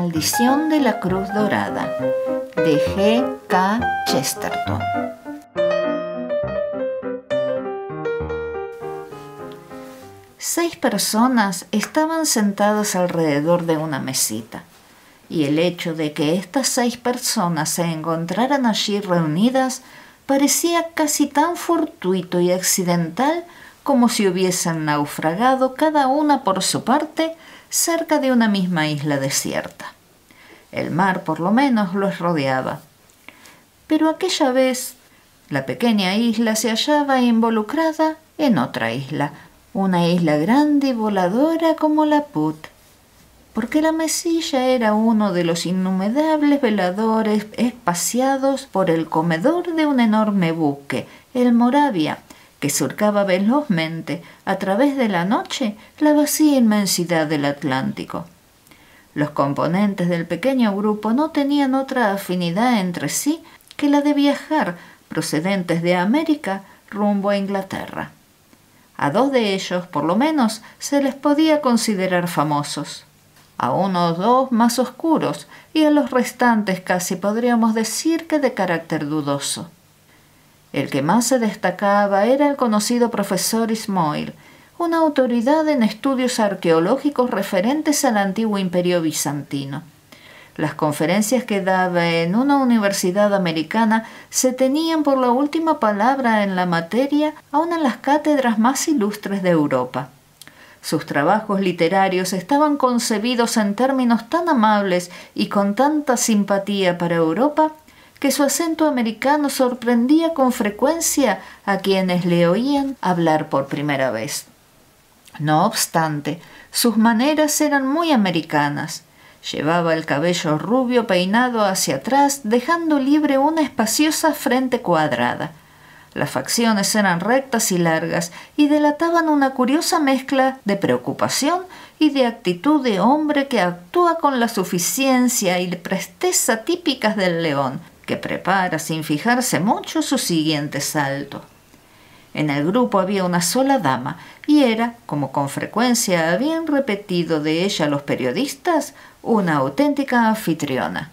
maldición de la Cruz Dorada, de G. K. Chesterton. Seis personas estaban sentadas alrededor de una mesita, y el hecho de que estas 6 personas se encontraran allí reunidas parecía casi tan fortuito y accidental como si hubiesen naufragado cada una por su parte cerca de una misma isla desierta. El mar, por lo menos, los rodeaba. Pero aquella vez, la pequeña isla se hallaba involucrada en otra isla, una isla grande y voladora como Laput, porque la mesilla era uno de los innumerables veladores espaciados por el comedor de un enorme buque, el Moravia, que surcaba velozmente a través de la noche la vacía inmensidad del Atlántico. Los componentes del pequeño grupo no tenían otra afinidad entre sí que la de viajar procedentes de América rumbo a Inglaterra. A 2 de ellos, por lo menos, se les podía considerar famosos, a unos 2 más oscuros y a los restantes casi podríamos decir que de carácter dudoso. El que más se destacaba era el conocido profesor Ismoil, una autoridad en estudios arqueológicos referentes al antiguo imperio bizantino. Las conferencias que daba en una universidad americana se tenían por la última palabra en la materia aun en las cátedras más ilustres de Europa. Sus trabajos literarios estaban concebidos en términos tan amables y con tanta simpatía para Europa que su acento americano sorprendía con frecuencia a quienes le oían hablar por primera vez. No obstante, sus maneras eran muy americanas. Llevaba el cabello rubio peinado hacia atrás, dejando libre una espaciosa frente cuadrada. Las facciones eran rectas y largas y delataban una curiosa mezcla de preocupación y de actitud de hombre que actúa con la suficiencia y presteza típicas del león, que prepara sin fijarse mucho su siguiente salto. En el grupo había una sola dama, y era, como con frecuencia habían repetido de ella los periodistas, una auténtica anfitriona.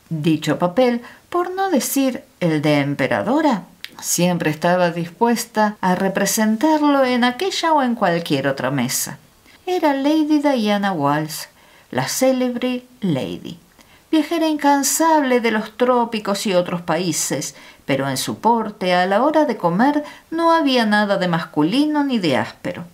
Dicho papel, por no decir el de emperadora, siempre estaba dispuesta a representarlo en aquella o en cualquier otra mesa. Era Lady Diana Walsh, la célebre Lady, viajera incansable de los trópicos y otros países, pero en su porte a la hora de comer no había nada de masculino ni de áspero.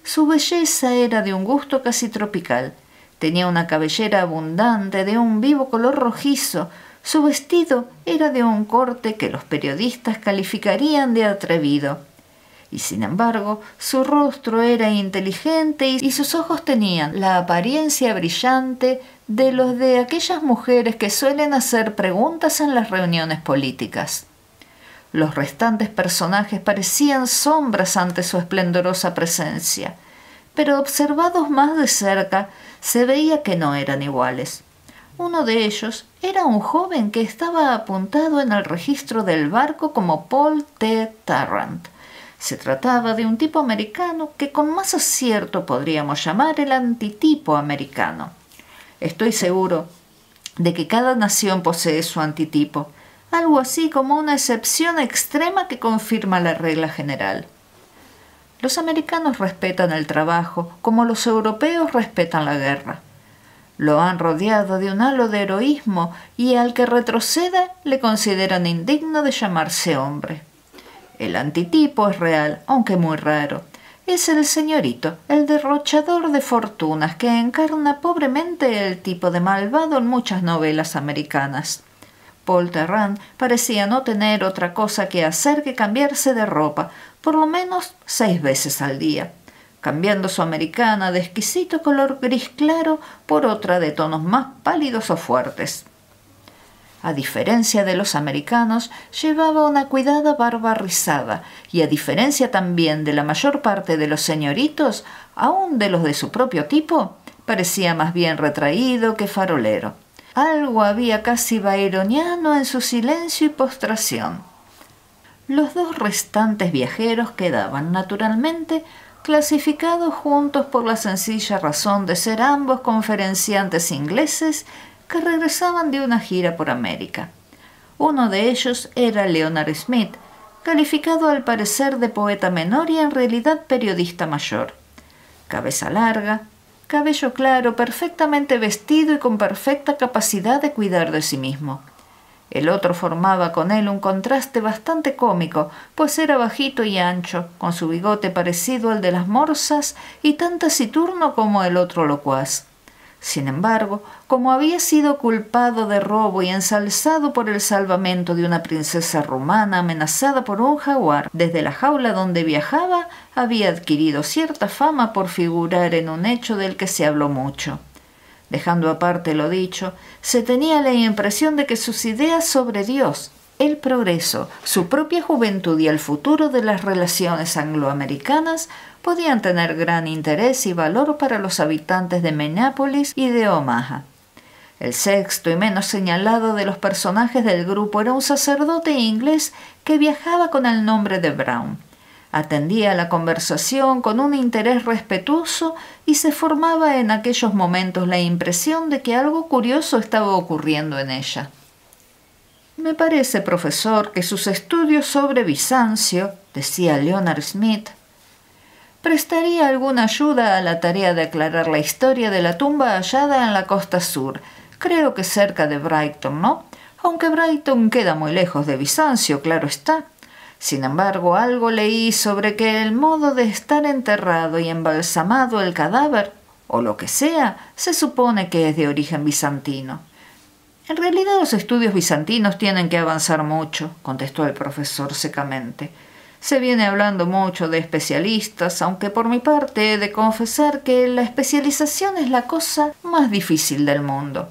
Su belleza era de un gusto casi tropical. Tenía una cabellera abundante de un vivo color rojizo. Su vestido era de un corte que los periodistas calificarían de atrevido. Y sin embargo, su rostro era inteligente y sus ojos tenían la apariencia brillante de los de aquellas mujeres que suelen hacer preguntas en las reuniones políticas. Los restantes personajes parecían sombras ante su esplendorosa presencia, pero observados más de cerca se veía que no eran iguales. Uno de ellos era un joven que estaba apuntado en el registro del barco como Paul T. Tarrant. Se trataba de un tipo americano que con más acierto podríamos llamar el antitipo americano. Estoy seguro de que cada nación posee su antitipo, algo así como una excepción extrema que confirma la regla general. Los americanos respetan el trabajo como los europeos respetan la guerra. Lo han rodeado de un halo de heroísmo y al que retroceda le consideran indigno de llamarse hombre. El antitipo es real, aunque muy raro. Es el señorito, el derrochador de fortunas que encarna pobremente el tipo de malvado en muchas novelas americanas. Paul Tarrant parecía no tener otra cosa que hacer que cambiarse de ropa, por lo menos 6 veces al día, cambiando su americana de exquisito color gris claro por otra de tonos más pálidos o fuertes. A diferencia de los americanos, llevaba una cuidada barba rizada y a diferencia también de la mayor parte de los señoritos, aun de los de su propio tipo, parecía más bien retraído que farolero. Algo había casi byroniano en su silencio y postración. Los 2 restantes viajeros quedaban, naturalmente, clasificados juntos por la sencilla razón de ser ambos conferenciantes ingleses que regresaban de una gira por América. Uno de ellos era Leonard Smith, calificado al parecer de poeta menor y en realidad periodista mayor. Cabeza larga, cabello claro, perfectamente vestido y con perfecta capacidad de cuidar de sí mismo. El otro formaba con él un contraste bastante cómico, pues era bajito y ancho, con su bigote parecido al de las morsas y tan taciturno como el otro locuaz. Sin embargo, como había sido culpado de robo y ensalzado por el salvamento de una princesa rumana amenazada por un jaguar desde la jaula donde viajaba, había adquirido cierta fama por figurar en un hecho del que se habló mucho. Dejando aparte lo dicho, se tenía la impresión de que sus ideas sobre Dios, el progreso, su propia juventud y el futuro de las relaciones angloamericanas podían tener gran interés y valor para los habitantes de Minneapolis y de Omaha. El sexto y menos señalado de los personajes del grupo era un sacerdote inglés que viajaba con el nombre de Brown. Atendía a la conversación con un interés respetuoso y se formaba en aquellos momentos la impresión de que algo curioso estaba ocurriendo en ella. «Me parece, profesor, que sus estudios sobre Bizancio», decía Leonard Smith, «prestaría alguna ayuda a la tarea de aclarar la historia de la tumba hallada en la costa sur, creo que cerca de Brighton, ¿no? Aunque Brighton queda muy lejos de Bizancio, claro está. Sin embargo, algo leí sobre que el modo de estar enterrado y embalsamado el cadáver, o lo que sea, se supone que es de origen bizantino». «En realidad los estudios bizantinos tienen que avanzar mucho», contestó el profesor secamente. «Se viene hablando mucho de especialistas, aunque por mi parte he de confesar que la especialización es la cosa más difícil del mundo.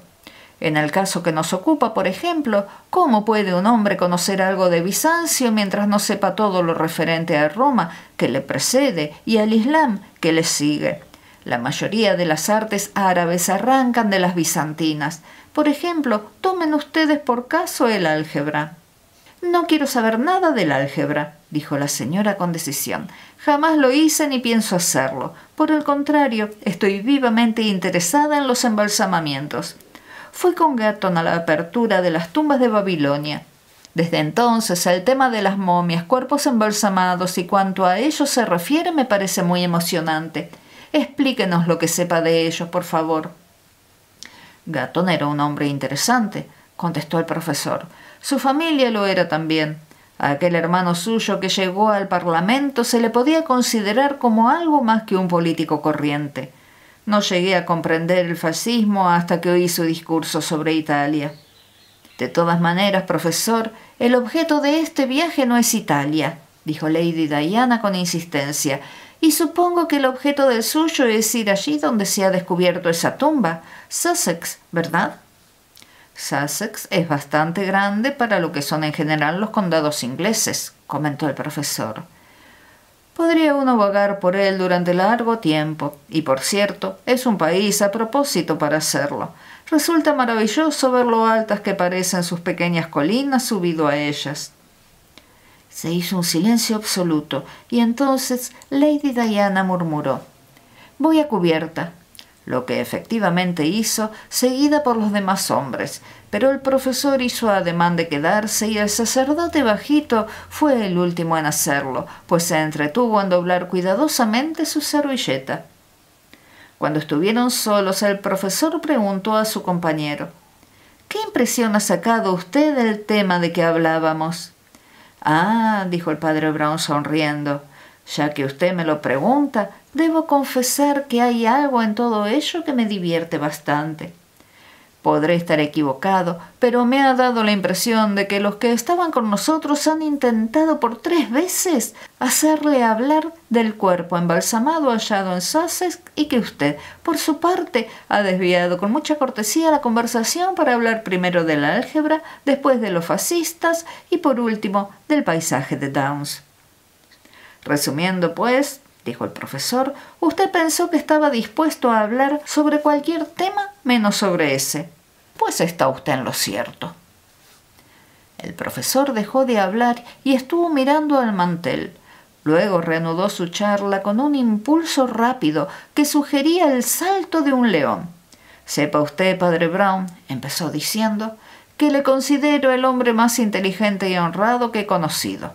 En el caso que nos ocupa, por ejemplo, ¿cómo puede un hombre conocer algo de Bizancio mientras no sepa todo lo referente a Roma, que le precede, y al Islam, que le sigue? La mayoría de las artes árabes arrancan de las bizantinas. Por ejemplo, tomen ustedes por caso el álgebra». «No quiero saber nada del álgebra», dijo la señora con decisión. «Jamás lo hice ni pienso hacerlo. Por el contrario, estoy vivamente interesada en los embalsamamientos. Fui con Gatton a la apertura de las tumbas de Babilonia. Desde entonces el tema de las momias, cuerpos embalsamados y cuanto a ellos se refiere me parece muy emocionante. Explíquenos lo que sepa de ellos, por favor». «Gatton era un hombre interesante», contestó el profesor. «Su familia lo era también. A aquel hermano suyo que llegó al Parlamento se le podía considerar como algo más que un político corriente. No llegué a comprender el fascismo hasta que oí su discurso sobre Italia». «De todas maneras, profesor, el objeto de este viaje no es Italia», dijo Lady Diana con insistencia, «y supongo que el objeto del suyo es ir allí donde se ha descubierto esa tumba, Sussex, ¿verdad?» «Sussex es bastante grande para lo que son en general los condados ingleses», comentó el profesor. «Podría uno vagar por él durante largo tiempo, y por cierto, es un país a propósito para hacerlo. Resulta maravilloso ver lo altas que parecen sus pequeñas colinas subido a ellas». Se hizo un silencio absoluto, y entonces Lady Diana murmuró: «Voy a cubierta», lo que efectivamente hizo, seguida por los demás hombres, pero el profesor hizo ademán de quedarse y el sacerdote bajito fue el último en hacerlo, pues se entretuvo en doblar cuidadosamente su servilleta. Cuando estuvieron solos, el profesor preguntó a su compañero: «¿Qué impresión ha sacado usted del tema de que hablábamos?» «Ah», dijo el padre Brown sonriendo, «ya que usted me lo pregunta, debo confesar que hay algo en todo ello que me divierte bastante. Podré estar equivocado, pero me ha dado la impresión de que los que estaban con nosotros han intentado por 3 veces hacerle hablar del cuerpo embalsamado hallado en Sussex y que usted, por su parte, ha desviado con mucha cortesía la conversación para hablar primero del álgebra, después de los fascistas y por último del paisaje de Downs. Resumiendo, pues», dijo el profesor, «usted pensó que estaba dispuesto a hablar sobre cualquier tema menos sobre ese. Pues está usted en lo cierto». El profesor dejó de hablar y estuvo mirando al mantel. Luego reanudó su charla con un impulso rápido que sugería el salto de un león. «Sepa usted, padre Brown», empezó diciendo, «que le considero el hombre más inteligente y honrado que he conocido».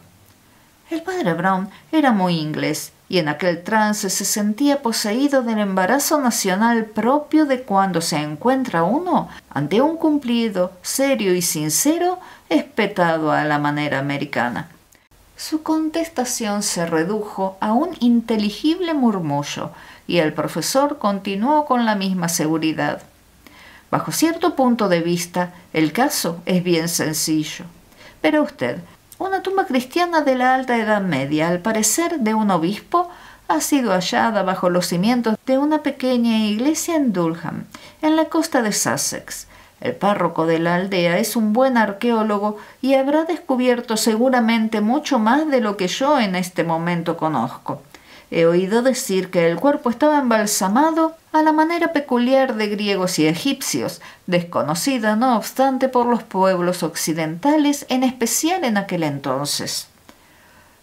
El padre Brown era muy inglés y en aquel trance se sentía poseído del embarazo nacional propio de cuando se encuentra uno ante un cumplido, serio y sincero, espetado a la manera americana. Su contestación se redujo a un inteligible murmullo y el profesor continuó con la misma seguridad. Bajo cierto punto de vista, el caso es bien sencillo. Pero usted, una tumba cristiana de la Alta Edad Media, al parecer de un obispo, ha sido hallada bajo los cimientos de una pequeña iglesia en Durham, en la costa de Sussex. El párroco de la aldea es un buen arqueólogo y habrá descubierto seguramente mucho más de lo que yo en este momento conozco. He oído decir que el cuerpo estaba embalsamado a la manera peculiar de griegos y egipcios, desconocida no obstante por los pueblos occidentales, en especial en aquel entonces.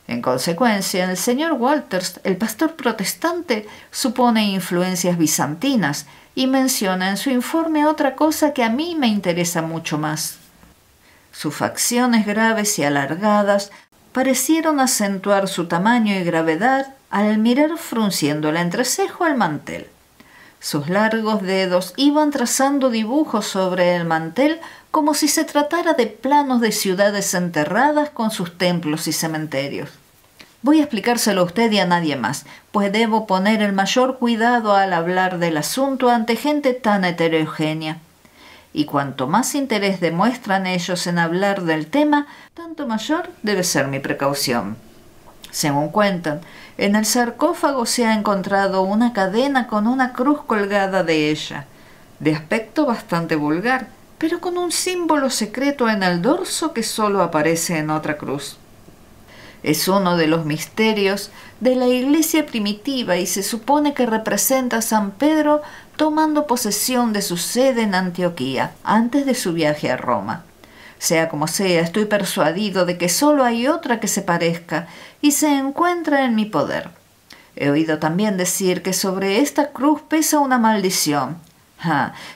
En consecuencia, el señor Walters, el pastor protestante, supone influencias bizantinas y menciona en su informe otra cosa que a mí me interesa mucho más. Sus facciones graves y alargadas parecieron acentuar su tamaño y gravedad al mirar frunciendo el entrecejo al mantel. Sus largos dedos iban trazando dibujos sobre el mantel como si se tratara de planos de ciudades enterradas con sus templos y cementerios. Voy a explicárselo a usted y a nadie más, pues debo poner el mayor cuidado al hablar del asunto ante gente tan heterogénea. Y cuanto más interés demuestran ellos en hablar del tema, tanto mayor debe ser mi precaución. Según cuentan, en el sarcófago se ha encontrado una cadena con una cruz colgada de ella, de aspecto bastante vulgar, pero con un símbolo secreto en el dorso que solo aparece en otra cruz. Es uno de los misterios de la iglesia primitiva y se supone que representa a San Pedro tomando posesión de su sede en Antioquía antes de su viaje a Roma. Sea como sea, estoy persuadido de que solo hay otra que se parezca y se encuentra en mi poder. He oído también decir que sobre esta cruz pesa una maldición.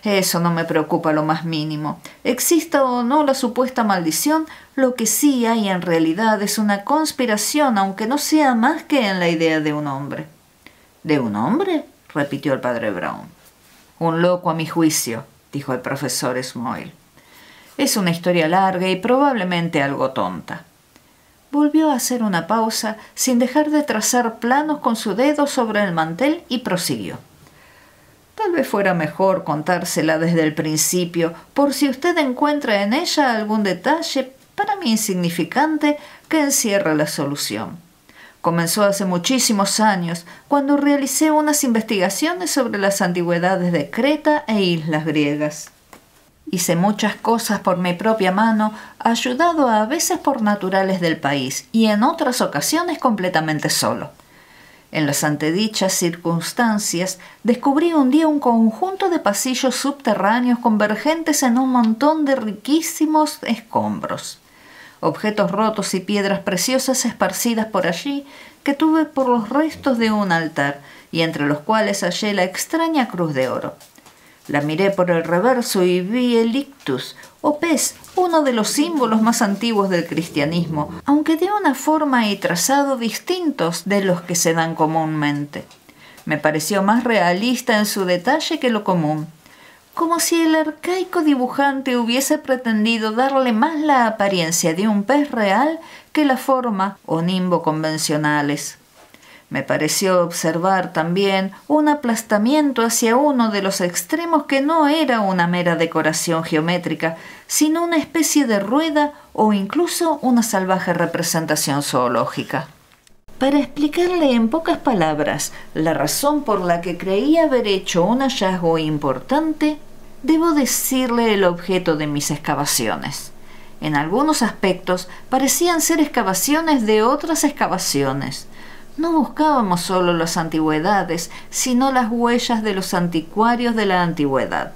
Eso no me preocupa lo más mínimo. Exista o no la supuesta maldición, lo que sí hay en realidad es una conspiración, aunque no sea más que en la idea de un hombre. ¿De un hombre?, repitió el padre Brown. Un loco a mi juicio, dijo el profesor Smoyle. Es una historia larga y probablemente algo tonta. Volvió a hacer una pausa sin dejar de trazar planos con su dedo sobre el mantel y prosiguió. Tal vez fuera mejor contársela desde el principio, por si usted encuentra en ella algún detalle, para mí insignificante, que encierre la solución. Comenzó hace muchísimos años, cuando realicé unas investigaciones sobre las antigüedades de Creta e islas griegas. Hice muchas cosas por mi propia mano, ayudado a veces por naturales del país y en otras ocasiones completamente solo. En las antedichas circunstancias, descubrí un día un conjunto de pasillos subterráneos convergentes en un montón de riquísimos escombros. Objetos rotos y piedras preciosas esparcidas por allí que tuve por los restos de un altar y entre los cuales hallé la extraña cruz de oro. La miré por el reverso y vi el ictus, o pez, uno de los símbolos más antiguos del cristianismo, aunque de una forma y trazado distintos de los que se dan comúnmente. Me pareció más realista en su detalle que lo común, como si el arcaico dibujante hubiese pretendido darle más la apariencia de un pez real que la forma o nimbo convencionales. Me pareció observar también un aplastamiento hacia uno de los extremos que no era una mera decoración geométrica, sino una especie de rueda o incluso una salvaje representación zoológica. Para explicarle en pocas palabras la razón por la que creí haber hecho un hallazgo importante, debo decirle el objeto de mis excavaciones. En algunos aspectos parecían ser excavaciones de otras excavaciones. No buscábamos solo las antigüedades, sino las huellas de los anticuarios de la antigüedad.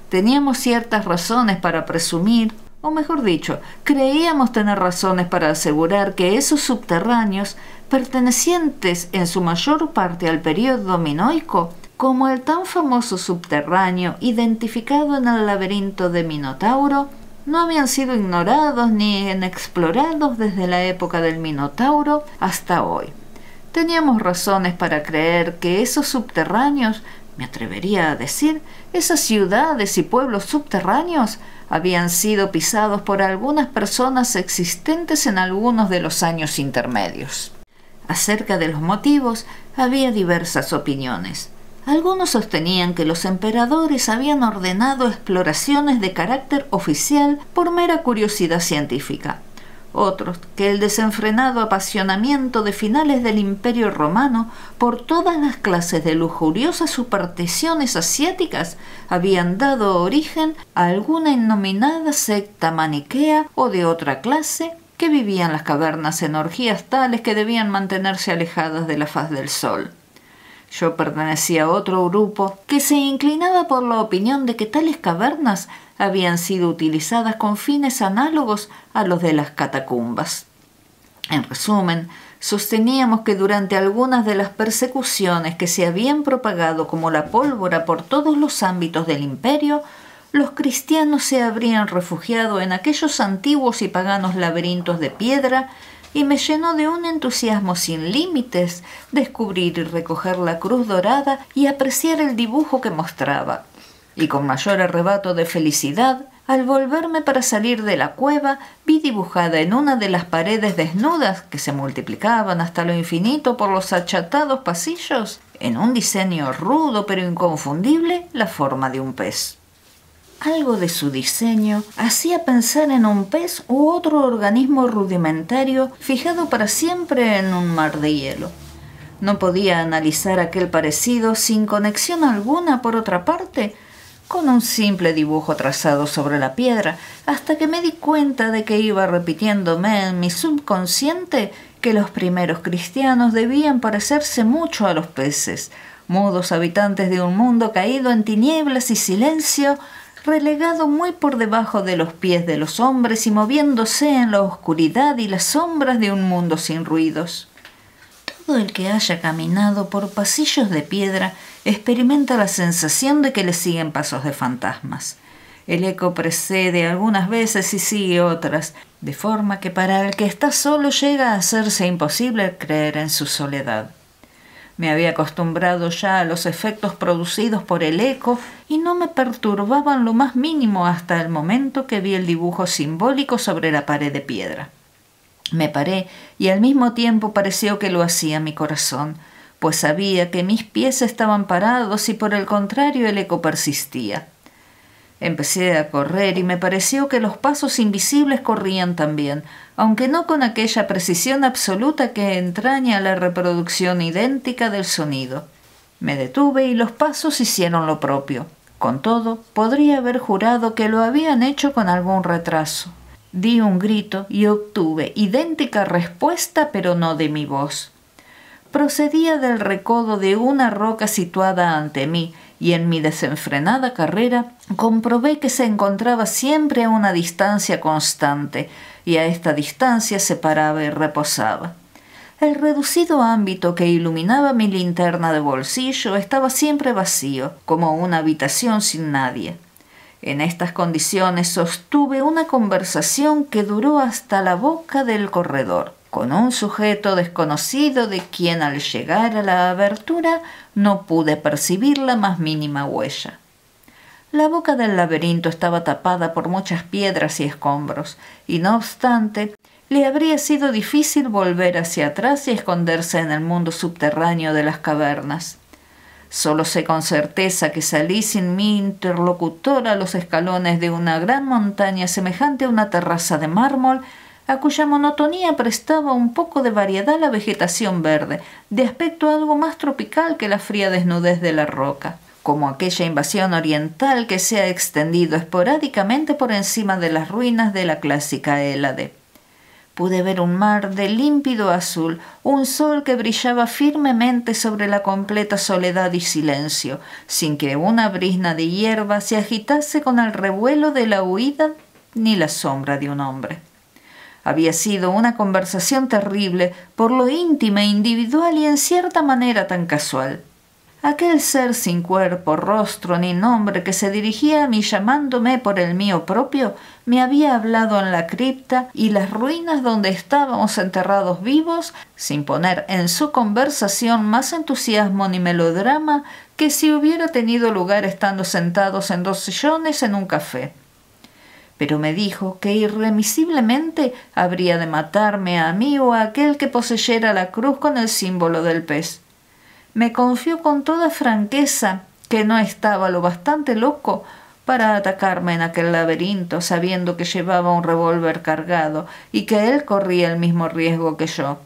Teníamos ciertas razones para presumir, o mejor dicho, creíamos tener razones para asegurar que esos subterráneos pertenecientes en su mayor parte al período minoico, como el tan famoso subterráneo identificado en el laberinto de Minotauro, no habían sido ignorados ni inexplorados desde la época del Minotauro hasta hoy. Teníamos razones para creer que esos subterráneos, me atrevería a decir, esas ciudades y pueblos subterráneos, habían sido pisados por algunas personas existentes en algunos de los años intermedios. Acerca de los motivos había diversas opiniones. Algunos sostenían que los emperadores habían ordenado exploraciones de carácter oficial por mera curiosidad científica. Otros, que el desenfrenado apasionamiento de finales del Imperio Romano por todas las clases de lujuriosas supersticiones asiáticas habían dado origen a alguna innominada secta maniquea o de otra clase que vivía en las cavernas en orgías tales que debían mantenerse alejadas de la faz del sol. Yo pertenecía a otro grupo que se inclinaba por la opinión de que tales cavernas habían sido utilizadas con fines análogos a los de las catacumbas. En resumen, sosteníamos que durante algunas de las persecuciones que se habían propagado como la pólvora por todos los ámbitos del imperio, los cristianos se habrían refugiado en aquellos antiguos y paganos laberintos de piedra, y me llenó de un entusiasmo sin límites descubrir y recoger la cruz dorada y apreciar el dibujo que mostraba. Y con mayor arrebato de felicidad, al volverme para salir de la cueva, vi dibujada en una de las paredes desnudas, que se multiplicaban hasta lo infinito por los achatados pasillos, en un diseño rudo pero inconfundible, la forma de un pez. Algo de su diseño hacía pensar en un pez u otro organismo rudimentario fijado para siempre en un mar de hielo. No podía analizar aquel parecido sin conexión alguna, por otra parte, con un simple dibujo trazado sobre la piedra, hasta que me di cuenta de que iba repitiéndome en mi subconsciente que los primeros cristianos debían parecerse mucho a los peces, mudos habitantes de un mundo caído en tinieblas y silencio, relegado muy por debajo de los pies de los hombres y moviéndose en la oscuridad y las sombras de un mundo sin ruidos. Todo el que haya caminado por pasillos de piedra experimenta la sensación de que le siguen pasos de fantasmas. El eco precede algunas veces y sigue otras, de forma que para el que está solo llega a hacerse imposible creer en su soledad. Me había acostumbrado ya a los efectos producidos por el eco y no me perturbaban lo más mínimo hasta el momento que vi el dibujo simbólico sobre la pared de piedra. Me paré y al mismo tiempo pareció que lo hacía mi corazón, pues sabía que mis pies estaban parados y por el contrario el eco persistía. Empecé a correr y me pareció que los pasos invisibles corrían también, aunque no con aquella precisión absoluta que entraña la reproducción idéntica del sonido. Me detuve y los pasos hicieron lo propio. Con todo, podría haber jurado que lo habían hecho con algún retraso. Di un grito y obtuve idéntica respuesta, pero no de mi voz. Procedía del recodo de una roca situada ante mí, y en mi desenfrenada carrera comprobé que se encontraba siempre a una distancia constante, y a esta distancia se paraba y reposaba. El reducido ámbito que iluminaba mi linterna de bolsillo estaba siempre vacío, como una habitación sin nadie. En estas condiciones sostuve una conversación que duró hasta la boca del corredor, con un sujeto desconocido de quien al llegar a la abertura no pude percibir la más mínima huella. La boca del laberinto estaba tapada por muchas piedras y escombros, y no obstante, le habría sido difícil volver hacia atrás y esconderse en el mundo subterráneo de las cavernas. Solo sé con certeza que salí sin mi interlocutor a los escalones de una gran montaña semejante a una terraza de mármol, a cuya monotonía prestaba un poco de variedad la vegetación verde, de aspecto algo más tropical que la fría desnudez de la roca, como aquella invasión oriental que se ha extendido esporádicamente por encima de las ruinas de la clásica Hélade. Pude ver un mar de límpido azul, un sol que brillaba firmemente sobre la completa soledad y silencio, sin que una brizna de hierba se agitase con el revuelo de la huida ni la sombra de un hombre. Había sido una conversación terrible por lo íntima e individual y en cierta manera tan casual. Aquel ser sin cuerpo, rostro ni nombre que se dirigía a mí llamándome por el mío propio, me había hablado en la cripta y las ruinas donde estábamos enterrados vivos, sin poner en su conversación más entusiasmo ni melodrama que si hubiera tenido lugar estando sentados en 2 sillones en un café. Pero me dijo que irremisiblemente habría de matarme a mí o a aquel que poseyera la cruz con el símbolo del pez. Me confió con toda franqueza que no estaba lo bastante loco para atacarme en aquel laberinto, sabiendo que llevaba un revólver cargado y que él corría el mismo riesgo que yo.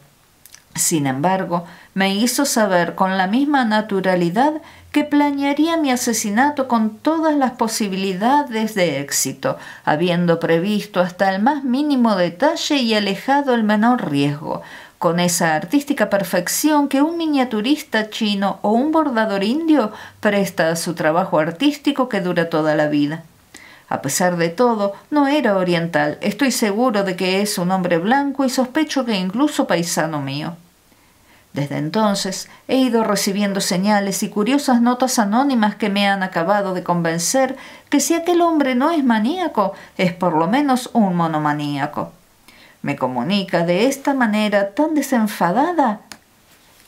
Sin embargo, me hizo saber con la misma naturalidad que planearía mi asesinato con todas las posibilidades de éxito, habiendo previsto hasta el más mínimo detalle y alejado el menor riesgo, con esa artística perfección que un miniaturista chino o un bordador indio presta a su trabajo artístico que dura toda la vida. A pesar de todo, no era oriental. Estoy seguro de que es un hombre blanco y sospecho que incluso paisano mío. Desde entonces he ido recibiendo señales y curiosas notas anónimas que me han acabado de convencer que si aquel hombre no es maníaco, es por lo menos un monomaníaco. Me comunica de esta manera tan desenfadada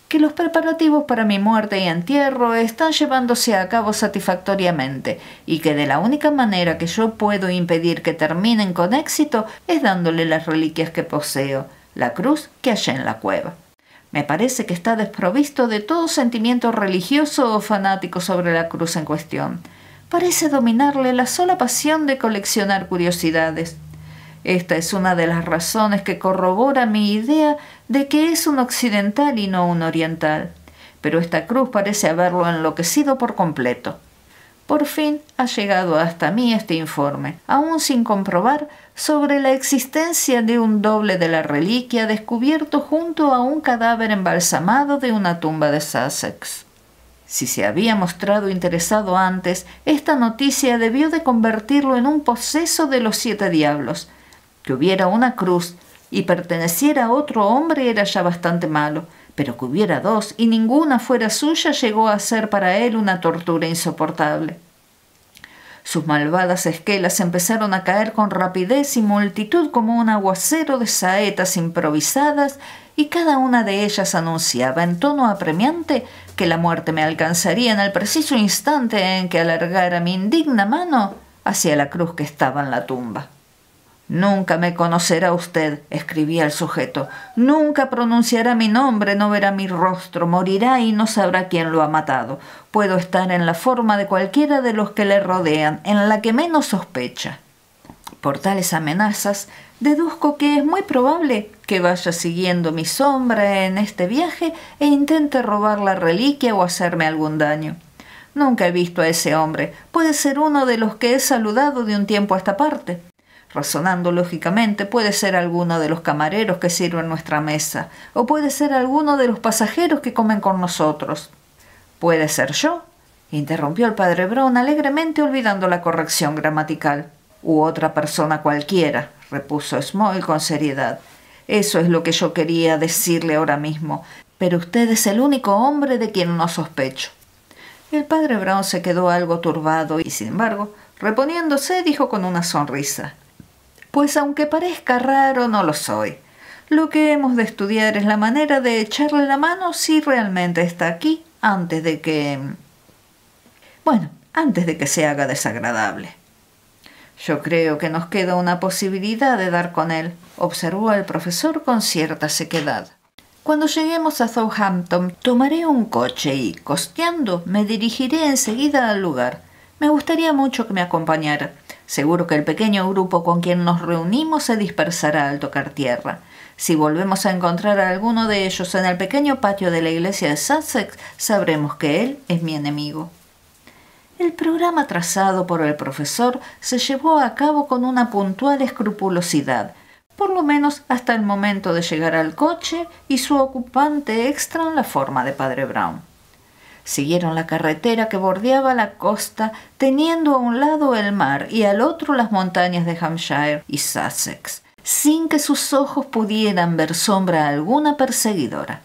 que los preparativos para mi muerte y entierro están llevándose a cabo satisfactoriamente y que de la única manera que yo puedo impedir que terminen con éxito es dándole las reliquias que poseo, la cruz que hallé en la cueva. Me parece que está desprovisto de todo sentimiento religioso o fanático sobre la cruz en cuestión. Parece dominarle la sola pasión de coleccionar curiosidades. Esta es una de las razones que corrobora mi idea de que es un occidental y no un oriental. Pero esta cruz parece haberlo enloquecido por completo. Por fin ha llegado hasta mí este informe, aún sin comprobar, sobre la existencia de un doble de la reliquia descubierto junto a un cadáver embalsamado de una tumba de Sussex. Si se había mostrado interesado antes, esta noticia debió de convertirlo en un poseso de los 7 diablos. Que hubiera una cruz y perteneciera a otro hombre era ya bastante malo, pero que hubiera 2 y ninguna fuera suya llegó a ser para él una tortura insoportable. Sus malvadas esquelas empezaron a caer con rapidez y multitud como un aguacero de saetas improvisadas, y cada una de ellas anunciaba en tono apremiante que la muerte me alcanzaría en el preciso instante en que alargara mi indigna mano hacia la cruz que estaba en la tumba. «Nunca me conocerá usted», escribía el sujeto. «Nunca pronunciará mi nombre, no verá mi rostro, morirá y no sabrá quién lo ha matado. Puedo estar en la forma de cualquiera de los que le rodean, en la que menos sospecha». Por tales amenazas, deduzco que es muy probable que vaya siguiendo mi sombra en este viaje e intente robar la reliquia o hacerme algún daño. Nunca he visto a ese hombre. Puede ser uno de los que he saludado de un tiempo a esta parte. Razonando lógicamente, puede ser alguno de los camareros que sirven nuestra mesa, o puede ser alguno de los pasajeros que comen con nosotros. «¿Puede ser yo?», interrumpió el padre Brown alegremente olvidando la corrección gramatical. «U otra persona cualquiera», repuso Small con seriedad. «Eso es lo que yo quería decirle ahora mismo, pero usted es el único hombre de quien no sospecho». El padre Brown se quedó algo turbado y, sin embargo, reponiéndose, dijo con una sonrisa: «Pues aunque parezca raro, no lo soy. Lo que hemos de estudiar es la manera de echarle la mano si realmente está aquí antes de que se haga desagradable». «Yo creo que nos queda una posibilidad de dar con él», observó el profesor con cierta sequedad. «Cuando lleguemos a Southampton, tomaré un coche y, costeando, me dirigiré enseguida al lugar. Me gustaría mucho que me acompañara. Seguro que el pequeño grupo con quien nos reunimos se dispersará al tocar tierra. Si volvemos a encontrar a alguno de ellos en el pequeño patio de la iglesia de Sussex, sabremos que él es mi enemigo». El programa trazado por el profesor se llevó a cabo con una puntual escrupulosidad, por lo menos hasta el momento de llegar al coche y su ocupante extra en la forma de padre Brown. Siguieron la carretera que bordeaba la costa, teniendo a un lado el mar y al otro las montañas de Hampshire y Sussex. sin que sus ojos pudieran ver sombra alguna perseguidora.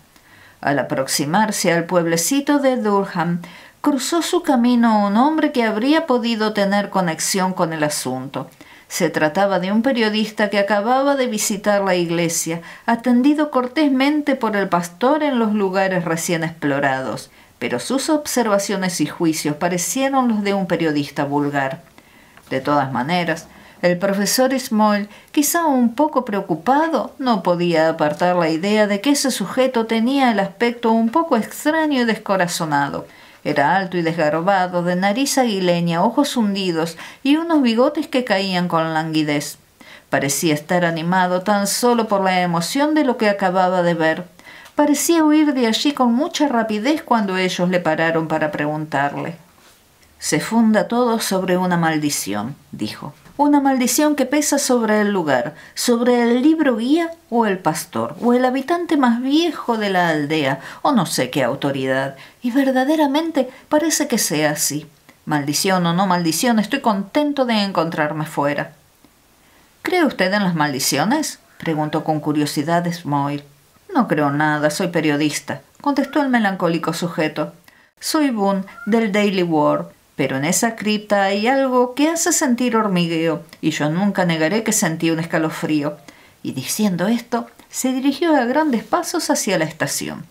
Al aproximarse al pueblecito de Durham, cruzó su camino un hombre que habría podido tener conexión con el asunto. Se trataba de un periodista que acababa de visitar la iglesia, atendido cortésmente por el pastor en los lugares recién explorados, pero sus observaciones y juicios parecieron los de un periodista vulgar. De todas maneras, el profesor Smoll, quizá un poco preocupado, no podía apartar la idea de que ese sujeto tenía el aspecto un poco extraño y descorazonado. Era alto y desgarbado, de nariz aguileña, ojos hundidos y unos bigotes que caían con languidez. Parecía estar animado tan solo por la emoción de lo que acababa de ver. Parecía huir de allí con mucha rapidez cuando ellos le pararon para preguntarle. «Se funda todo sobre una maldición», dijo. «Una maldición que pesa sobre el lugar, sobre el libro guía o el pastor, o el habitante más viejo de la aldea, o no sé qué autoridad. Y verdaderamente parece que sea así. Maldición o no maldición, estoy contento de encontrarme fuera». «¿Cree usted en las maldiciones?», preguntó con curiosidad Smoll. «No creo nada, soy periodista», contestó el melancólico sujeto. «Soy Boone, del Daily World. Pero en esa cripta hay algo que hace sentir hormigueo, y yo nunca negaré que sentí un escalofrío». Y diciendo esto, se dirigió a grandes pasos hacia la estación.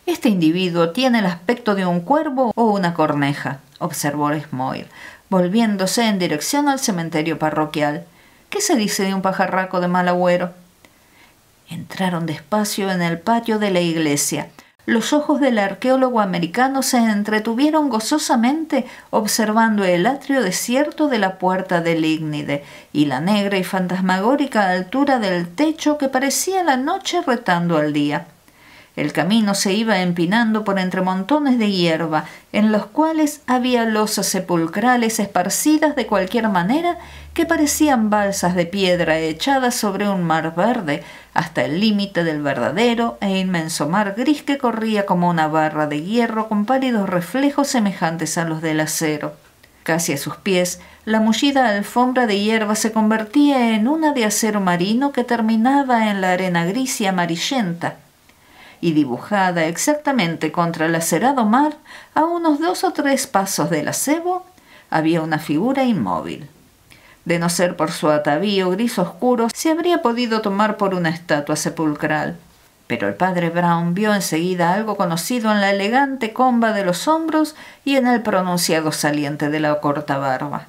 «Este individuo tiene el aspecto de un cuervo o una corneja», observó Smoll, volviéndose en dirección al cementerio parroquial. «¿Qué se dice de un pajarraco de mal agüero?». Entraron despacio en el patio de la iglesia. Los ojos del arqueólogo americano se entretuvieron gozosamente observando el atrio desierto de la puerta del Ígnide y la negra y fantasmagórica altura del techo que parecía la noche retando al día. El camino se iba empinando por entre montones de hierba, en los cuales había losas sepulcrales esparcidas de cualquier manera que parecían balsas de piedra echadas sobre un mar verde, hasta el límite del verdadero e inmenso mar gris que corría como una barra de hierro con pálidos reflejos semejantes a los del acero. Casi a sus pies, la mullida alfombra de hierba se convertía en una de acero marino que terminaba en la arena gris y amarillenta, y dibujada exactamente contra el acerado mar, a unos 2 o 3 pasos del acebo, había una figura inmóvil. De no ser por su atavío gris oscuro, se habría podido tomar por una estatua sepulcral. Pero el padre Brown vio enseguida algo conocido en la elegante comba de los hombros y en el pronunciado saliente de la corta barba.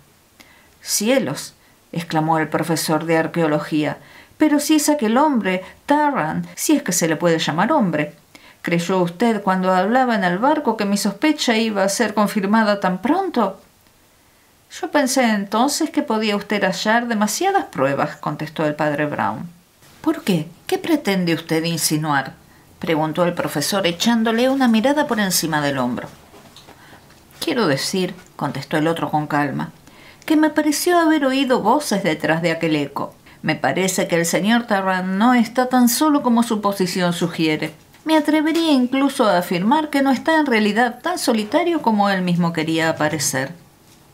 «¡Cielos!», exclamó el profesor de arqueología. «Pero si es aquel hombre, Tarrant, si es que se le puede llamar hombre. ¿Creyó usted cuando hablaba en el barco que mi sospecha iba a ser confirmada tan pronto?». «Yo pensé entonces que podía usted hallar demasiadas pruebas», contestó el padre Brown. «¿Por qué? ¿Qué pretende usted insinuar?», preguntó el profesor echándole una mirada por encima del hombro. «Quiero decir», contestó el otro con calma, «que me pareció haber oído voces detrás de aquel eco. Me parece que el señor Tarrant no está tan solo como su posición sugiere. Me atrevería incluso a afirmar que no está en realidad tan solitario como él mismo quería aparecer».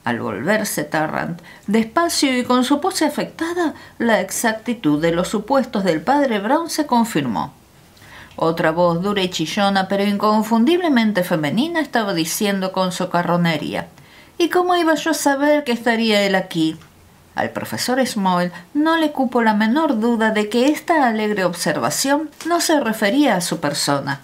Al volverse Tarrant, despacio y con su pose afectada, la exactitud de los supuestos del padre Brown se confirmó. Otra voz dura y chillona, pero inconfundiblemente femenina, estaba diciendo con socarronería: «¿Y cómo iba yo a saber que estaría él aquí?». Al profesor Smoll no le cupo la menor duda de que esta alegre observación no se refería a su persona.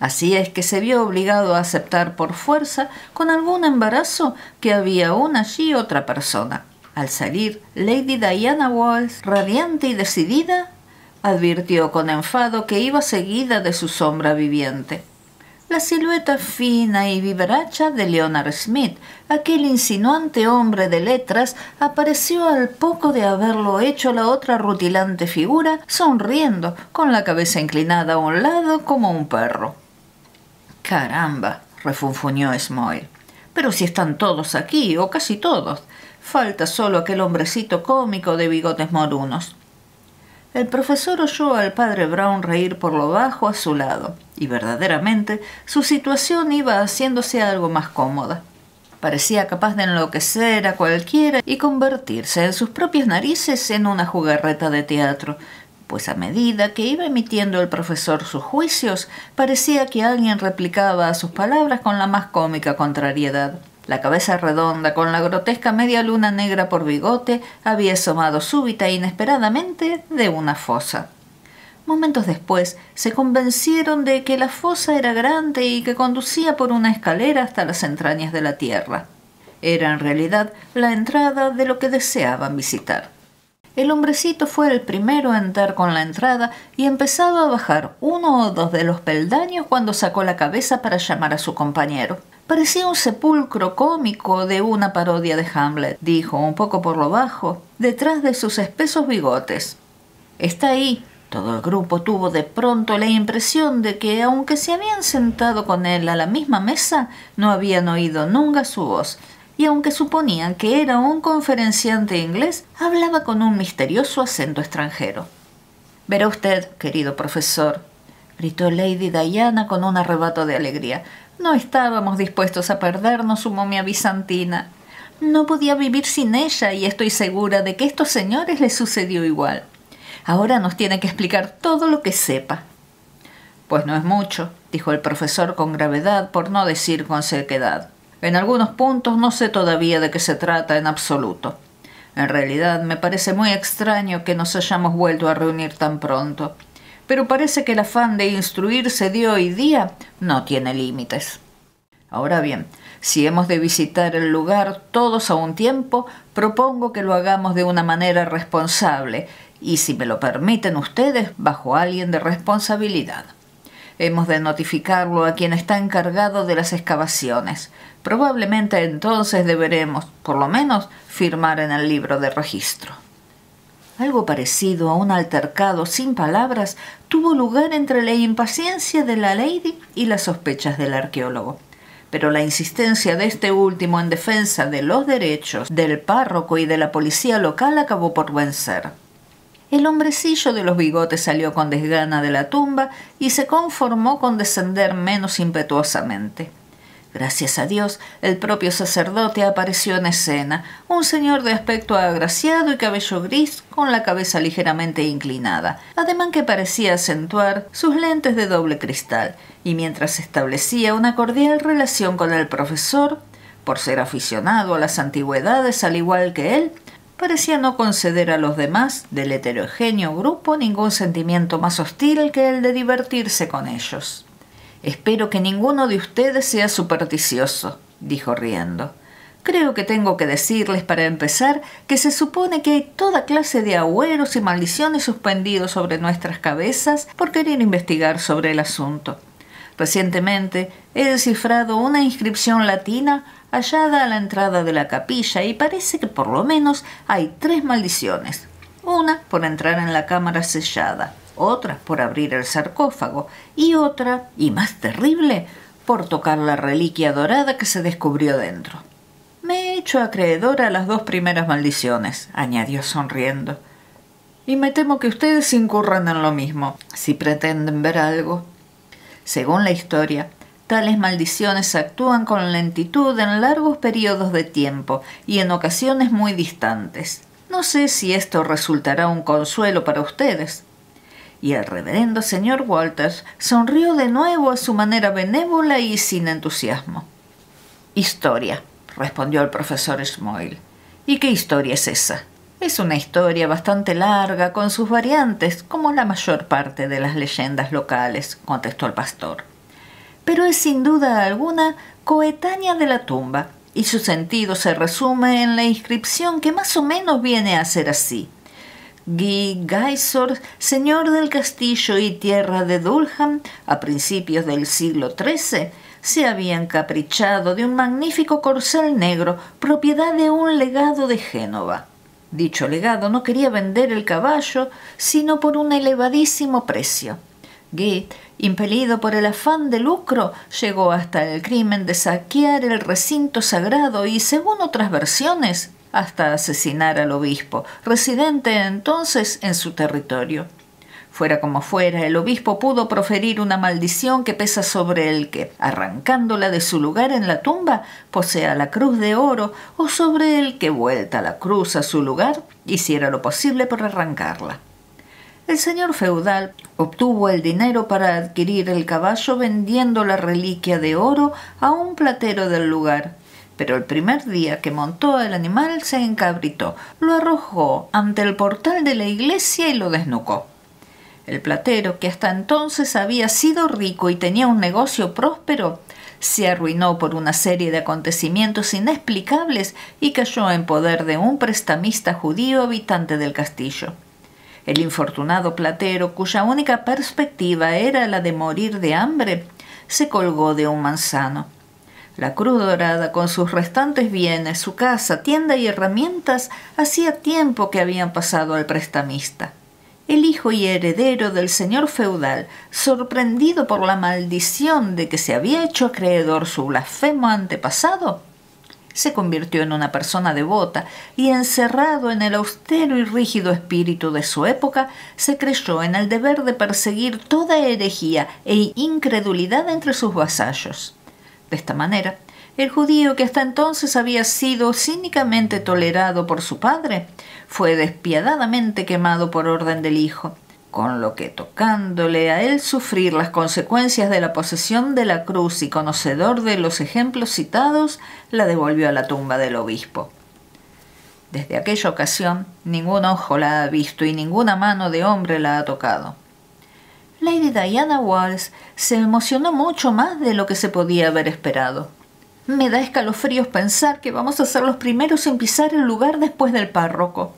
Así es que se vio obligado a aceptar por fuerza, con algún embarazo, que había aún allí otra persona. Al salir, Lady Diana Walsh, radiante y decidida, advirtió con enfado que iba seguida de su sombra viviente. La silueta fina y vivaracha de Leonard Smith, aquel insinuante hombre de letras, apareció al poco de haberlo hecho la otra rutilante figura, sonriendo, con la cabeza inclinada a un lado como un perro. «Caramba», refunfuñó Smoll, «pero si están todos aquí, o casi todos. Falta solo aquel hombrecito cómico de bigotes morunos». El profesor oyó al padre Brown reír por lo bajo a su lado, y verdaderamente su situación iba haciéndose algo más cómoda. Parecía capaz de enloquecer a cualquiera y convertirse en sus propias narices en una jugarreta de teatro, pues a medida que iba emitiendo el profesor sus juicios, parecía que alguien replicaba a sus palabras con la más cómica contrariedad. La cabeza redonda, con la grotesca media luna negra por bigote, había asomado súbita e inesperadamente de una fosa. Momentos después se convencieron de que la fosa era grande y que conducía por una escalera hasta las entrañas de la tierra. Era en realidad la entrada de lo que deseaban visitar. El hombrecito fue el primero a entrar con la entrada y empezaba a bajar uno o dos de los peldaños cuando sacó la cabeza para llamar a su compañero. Parecía un sepulcro cómico de una parodia de Hamlet, dijo un poco por lo bajo, detrás de sus espesos bigotes. «Está ahí». Todo el grupo tuvo de pronto la impresión de que, aunque se habían sentado con él a la misma mesa, no habían oído nunca su voz, y aunque suponían que era un conferenciante inglés, hablaba con un misterioso acento extranjero. «Verá usted, querido profesor», gritó Lady Diana con un arrebato de alegría. «No estábamos dispuestos a perdernos su momia bizantina. No podía vivir sin ella y estoy segura de que a estos señores les sucedió igual. Ahora nos tiene que explicar todo lo que sepa». «Pues no es mucho», dijo el profesor con gravedad, por no decir con sequedad. «En algunos puntos no sé todavía de qué se trata en absoluto. En realidad me parece muy extraño que nos hayamos vuelto a reunir tan pronto. Pero parece que el afán de instruirse de hoy día no tiene límites. Ahora bien, si hemos de visitar el lugar todos a un tiempo, propongo que lo hagamos de una manera responsable y, si me lo permiten ustedes, bajo alguien de responsabilidad. Hemos de notificarlo a quien está encargado de las excavaciones. Probablemente entonces deberemos, por lo menos, firmar en el libro de registro». Algo parecido a un altercado sin palabras tuvo lugar entre la impaciencia de la lady y las sospechas del arqueólogo. Pero la insistencia de este último en defensa de los derechos del párroco y de la policía local acabó por vencer. El hombrecillo de los bigotes salió con desgana de la tumba y se conformó con descender menos impetuosamente. Gracias a Dios, el propio sacerdote apareció en escena, un señor de aspecto agraciado y cabello gris, con la cabeza ligeramente inclinada, ademán que parecía acentuar sus lentes de doble cristal, y mientras establecía una cordial relación con el profesor, por ser aficionado a las antigüedades al igual que él, parecía no conceder a los demás del heterogéneo grupo ningún sentimiento más hostil que el de divertirse con ellos. «Espero que ninguno de ustedes sea supersticioso», dijo riendo. «Creo que tengo que decirles para empezar que se supone que hay toda clase de agüeros y maldiciones suspendidos sobre nuestras cabezas por querer investigar sobre el asunto. Recientemente he descifrado una inscripción latina hallada a la entrada de la capilla y parece que por lo menos hay 3 maldiciones. Una por entrar en la cámara sellada, otra por abrir el sarcófago y otra, y más terrible, por tocar la reliquia dorada que se descubrió dentro. Me he hecho acreedora a las 2 primeras maldiciones», añadió sonriendo. «Y me temo que ustedes incurran en lo mismo, si pretenden ver algo. Según la historia, tales maldiciones actúan con lentitud en largos periodos de tiempo y en ocasiones muy distantes. No sé si esto resultará un consuelo para ustedes». Y el reverendo señor Walters sonrió de nuevo a su manera benévola y sin entusiasmo. «Historia», respondió el profesor Smoyle. «¿Y qué historia es esa?» «Es una historia bastante larga, con sus variantes, como la mayor parte de las leyendas locales», contestó el pastor. «Pero es sin duda alguna coetánea de la tumba, y su sentido se resume en la inscripción que más o menos viene a ser así: Guy Gaisor, señor del castillo y tierra de Dulham, a principios del siglo XIII, se había encaprichado de un magnífico corcel negro, propiedad de un legado de Génova. Dicho legado no quería vender el caballo, sino por un elevadísimo precio. Guy, impelido por el afán de lucro, llegó hasta el crimen de saquear el recinto sagrado y, según otras versiones, hasta asesinar al obispo, residente entonces en su territorio. Fuera como fuera, el obispo pudo proferir una maldición que pesa sobre el que, arrancándola de su lugar en la tumba, posea la cruz de oro, o sobre el que, vuelta la cruz a su lugar, hiciera lo posible por arrancarla. El señor feudal obtuvo el dinero para adquirir el caballo vendiendo la reliquia de oro a un platero del lugar, pero el primer día que montó el animal se encabritó, lo arrojó ante el portal de la iglesia y lo desnucó. El platero, que hasta entonces había sido rico y tenía un negocio próspero, se arruinó por una serie de acontecimientos inexplicables y cayó en poder de un prestamista judío habitante del castillo. El infortunado platero, cuya única perspectiva era la de morir de hambre, se colgó de un manzano. La cruz dorada, con sus restantes bienes, su casa, tienda y herramientas, hacía tiempo que habían pasado al prestamista. El hijo y heredero del señor feudal, sorprendido por la maldición de que se había hecho acreedor su blasfemo antepasado, se convirtió en una persona devota y, encerrado en el austero y rígido espíritu de su época, se creyó en el deber de perseguir toda herejía e incredulidad entre sus vasallos. De esta manera, el judío, que hasta entonces había sido cínicamente tolerado por su padre, fue despiadadamente quemado por orden del hijo, con lo que, tocándole a él sufrir las consecuencias de la posesión de la cruz y conocedor de los ejemplos citados, la devolvió a la tumba del obispo. Desde aquella ocasión, ningún ojo la ha visto y ninguna mano de hombre la ha tocado. Lady Diana Wallis se emocionó mucho más de lo que se podía haber esperado. Me da escalofríos pensar que vamos a ser los primeros en pisar el lugar después del párroco.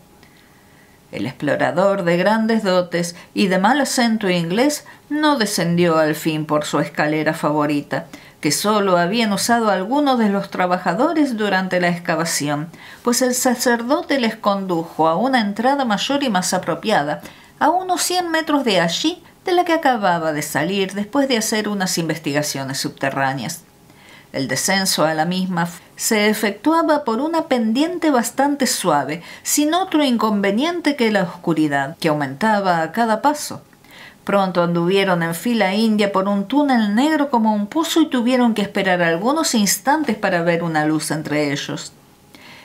El explorador de grandes dotes y de mal acento inglés no descendió al fin por su escalera favorita, que sólo habían usado algunos de los trabajadores durante la excavación, pues el sacerdote les condujo a una entrada mayor y más apropiada, a unos 100 metros de allí, de la que acababa de salir después de hacer unas investigaciones subterráneas. El descenso a la misma se efectuaba por una pendiente bastante suave, sin otro inconveniente que la oscuridad, que aumentaba a cada paso. Pronto anduvieron en fila india por un túnel negro como un pozo y tuvieron que esperar algunos instantes para ver una luz entre ellos.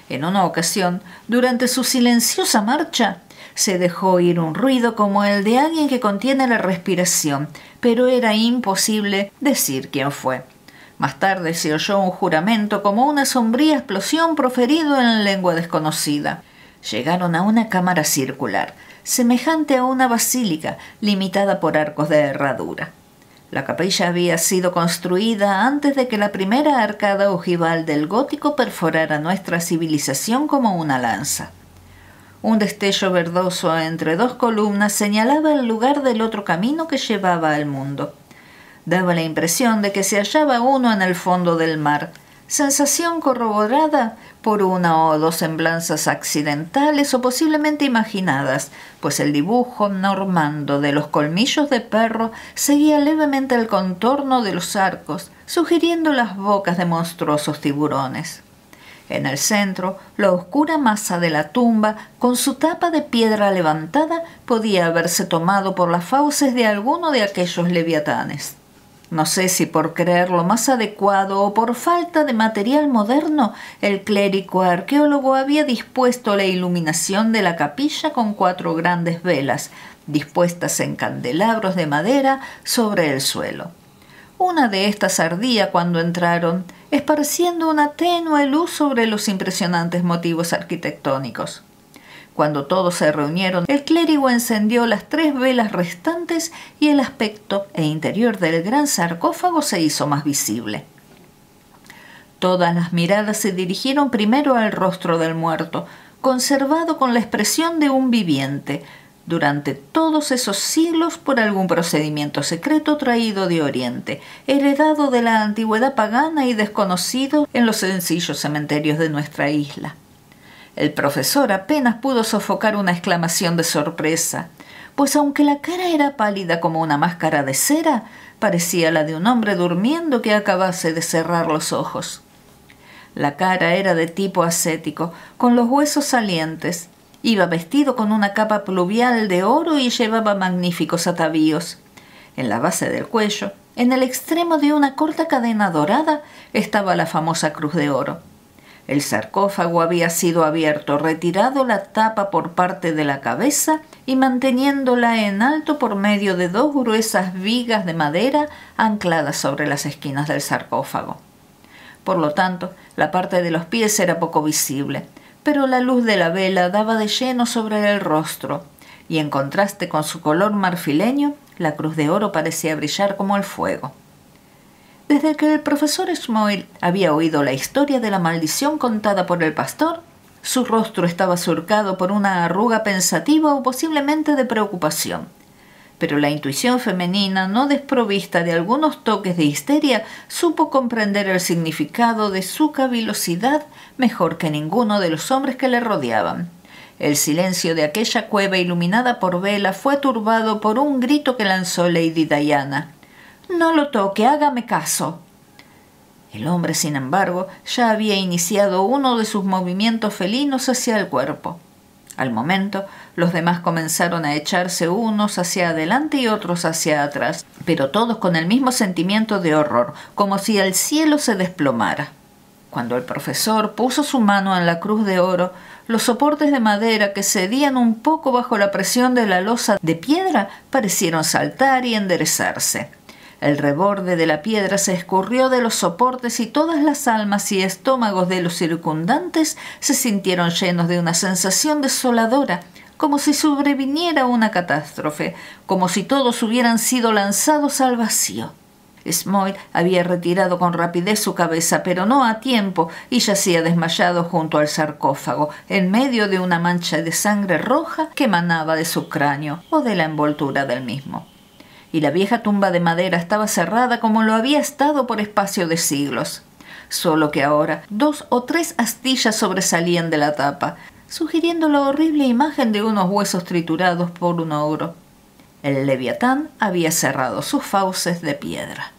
En una ocasión, durante su silenciosa marcha, se dejó oír un ruido como el de alguien que contiene la respiración, pero era imposible decir quién fue. Más tarde se oyó un juramento como una sombría explosión proferido en lengua desconocida. Llegaron a una cámara circular, semejante a una basílica, limitada por arcos de herradura. La capilla había sido construida antes de que la primera arcada ojival del gótico perforara nuestra civilización como una lanza. Un destello verdoso entre dos columnas señalaba el lugar del otro camino que llevaba al mundo. Daba la impresión de que se hallaba uno en el fondo del mar, sensación corroborada por una o dos semblanzas accidentales o posiblemente imaginadas, pues el dibujo normando de los colmillos de perro seguía levemente el contorno de los arcos, sugiriendo las bocas de monstruosos tiburones. En el centro, la oscura masa de la tumba, con su tapa de piedra levantada, podía haberse tomado por las fauces de alguno de aquellos leviatanes. No sé si por creerlo más adecuado o por falta de material moderno, el clérigo arqueólogo había dispuesto la iluminación de la capilla con 4 grandes velas, dispuestas en candelabros de madera sobre el suelo. Una de estas ardía cuando entraron, esparciendo una tenue luz sobre los impresionantes motivos arquitectónicos. Cuando todos se reunieron, el clérigo encendió las 3 velas restantes y el aspecto e interior del gran sarcófago se hizo más visible. Todas las miradas se dirigieron primero al rostro del muerto, conservado con la expresión de un viviente, durante todos esos siglos por algún procedimiento secreto traído de Oriente, heredado de la antigüedad pagana y desconocido en los sencillos cementerios de nuestra isla. El profesor apenas pudo sofocar una exclamación de sorpresa, pues aunque la cara era pálida como una máscara de cera, parecía la de un hombre durmiendo que acabase de cerrar los ojos. La cara era de tipo ascético, con los huesos salientes, Iba vestido con una capa pluvial de oro y llevaba magníficos atavíos. En la base del cuello, en el extremo de una corta cadena dorada, estaba la famosa cruz de oro. El sarcófago había sido abierto, retirado la tapa por parte de la cabeza y manteniéndola en alto por medio de 2 gruesas vigas de madera ancladas sobre las esquinas del sarcófago. Por lo tanto, la parte de los pies era poco visible, pero la luz de la vela daba de lleno sobre el rostro, y en contraste con su color marfileño, la cruz de oro parecía brillar como el fuego. Desde que el profesor Smoil había oído la historia de la maldición contada por el pastor, su rostro estaba surcado por una arruga pensativa o posiblemente de preocupación. Pero la intuición femenina, no desprovista de algunos toques de histeria, supo comprender el significado de su cavilosidad mejor que ninguno de los hombres que le rodeaban. El silencio de aquella cueva iluminada por vela fue turbado por un grito que lanzó Lady Diana. «No lo toque, hágame caso». El hombre, sin embargo, ya había iniciado uno de sus movimientos felinos hacia el cuerpo. Al momento, los demás comenzaron a echarse unos hacia adelante y otros hacia atrás, pero todos con el mismo sentimiento de horror, como si el cielo se desplomara. Cuando el profesor puso su mano en la cruz de oro, los soportes de madera que cedían un poco bajo la presión de la losa de piedra parecieron saltar y enderezarse. El reborde de la piedra se escurrió de los soportes y todas las almas y estómagos de los circundantes se sintieron llenos de una sensación desoladora, como si sobreviniera una catástrofe, como si todos hubieran sido lanzados al vacío. Smoil había retirado con rapidez su cabeza, pero no a tiempo, y yacía desmayado junto al sarcófago, en medio de una mancha de sangre roja que emanaba de su cráneo o de la envoltura del mismo. Y la vieja tumba de madera estaba cerrada como lo había estado por espacio de siglos. Solo que ahora 2 o 3 astillas sobresalían de la tapa, sugiriendo la horrible imagen de unos huesos triturados por un ogro. El leviatán había cerrado sus fauces de piedra.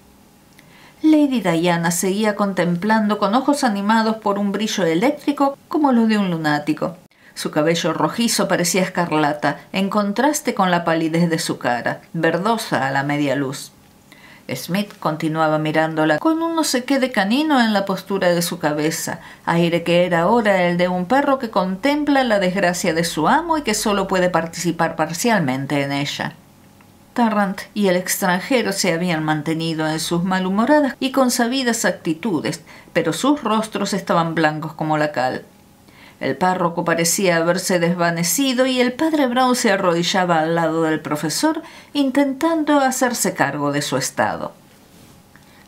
Lady Diana seguía contemplando con ojos animados por un brillo eléctrico como los de un lunático. Su cabello rojizo parecía escarlata, en contraste con la palidez de su cara, verdosa a la media luz. Smith continuaba mirándola con un no sé qué de canino en la postura de su cabeza, aire que era ahora el de un perro que contempla la desgracia de su amo y que solo puede participar parcialmente en ella. Tarrant y el extranjero se habían mantenido en sus malhumoradas y consabidas actitudes, pero sus rostros estaban blancos como la cal. El párroco parecía haberse desvanecido y el padre Brown se arrodillaba al lado del profesor, intentando hacerse cargo de su estado.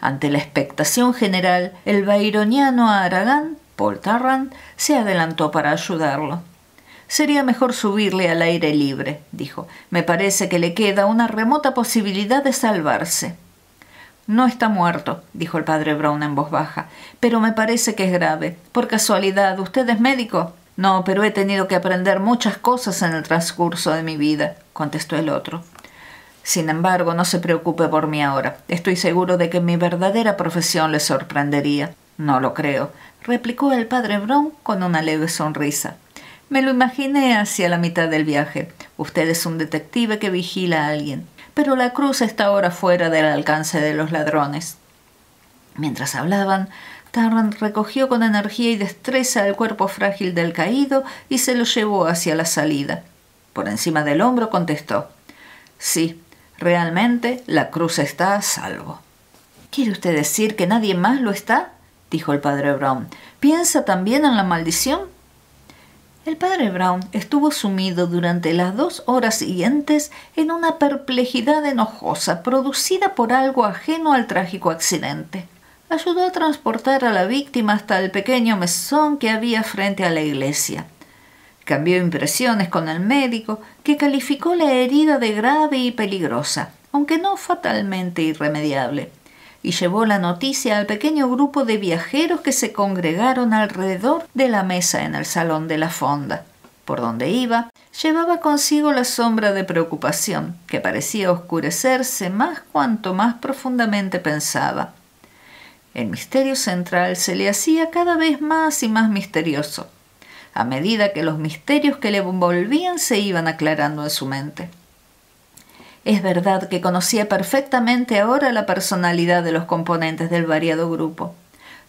Ante la expectación general, el byroniano Aragán, Paul Tarrant, se adelantó para ayudarlo. «Sería mejor subirle al aire libre», dijo. «Me parece que le queda una remota posibilidad de salvarse». «No está muerto», dijo el padre Brown en voz baja, «pero me parece que es grave. Por casualidad, ¿usted es médico?» «No, pero he tenido que aprender muchas cosas en el transcurso de mi vida», contestó el otro. «Sin embargo, no se preocupe por mí ahora. Estoy seguro de que mi verdadera profesión le sorprendería». «No lo creo», replicó el padre Brown con una leve sonrisa. «Me lo imaginé hacia la mitad del viaje. Usted es un detective que vigila a alguien. Pero la cruz está ahora fuera del alcance de los ladrones». Mientras hablaban, Tarrant recogió con energía y destreza el cuerpo frágil del caído y se lo llevó hacia la salida. Por encima del hombro contestó: «Sí, realmente la cruz está a salvo». «¿Quiere usted decir que nadie más lo está?», dijo el padre Brown. «¿Piensa también en la maldición?». El padre Brown estuvo sumido durante las 2 horas siguientes en una perplejidad enojosa producida por algo ajeno al trágico accidente. Ayudó a transportar a la víctima hasta el pequeño mesón que había frente a la iglesia. Cambió impresiones con el médico, que calificó la herida de grave y peligrosa, aunque no fatalmente irremediable, y llevó la noticia al pequeño grupo de viajeros que se congregaron alrededor de la mesa en el salón de la fonda. Por donde iba, llevaba consigo la sombra de preocupación, que parecía oscurecerse más cuanto más profundamente pensaba. El misterio central se le hacía cada vez más y más misterioso. a medida que los misterios que le envolvían se iban aclarando en su mente. Es verdad que conocía perfectamente ahora la personalidad de los componentes del variado grupo.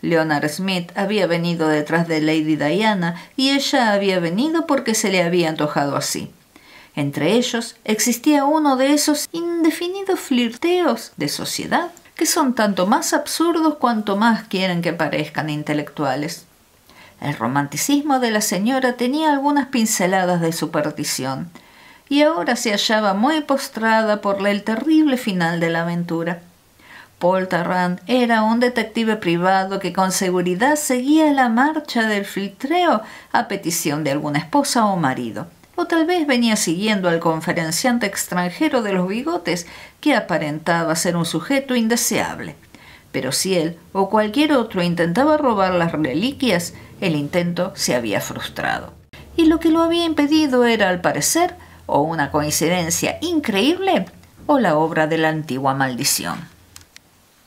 Leonard Smith había venido detrás de Lady Diana y ella había venido porque se le había antojado así. Entre ellos existía uno de esos indefinidos flirteos de sociedad que son tanto más absurdos cuanto más quieren que parezcan intelectuales. El romanticismo de la señora tenía algunas pinceladas de superstición, y ahora se hallaba muy postrada por el terrible final de la aventura. Paul Tarrant era un detective privado que con seguridad seguía la marcha del filtreo a petición de alguna esposa o marido, o tal vez venía siguiendo al conferenciante extranjero de los bigotes que aparentaba ser un sujeto indeseable. Pero si él o cualquier otro intentaba robar las reliquias, el intento se había frustrado. Y lo que lo había impedido era, al parecer, o una coincidencia increíble, o la obra de la antigua maldición.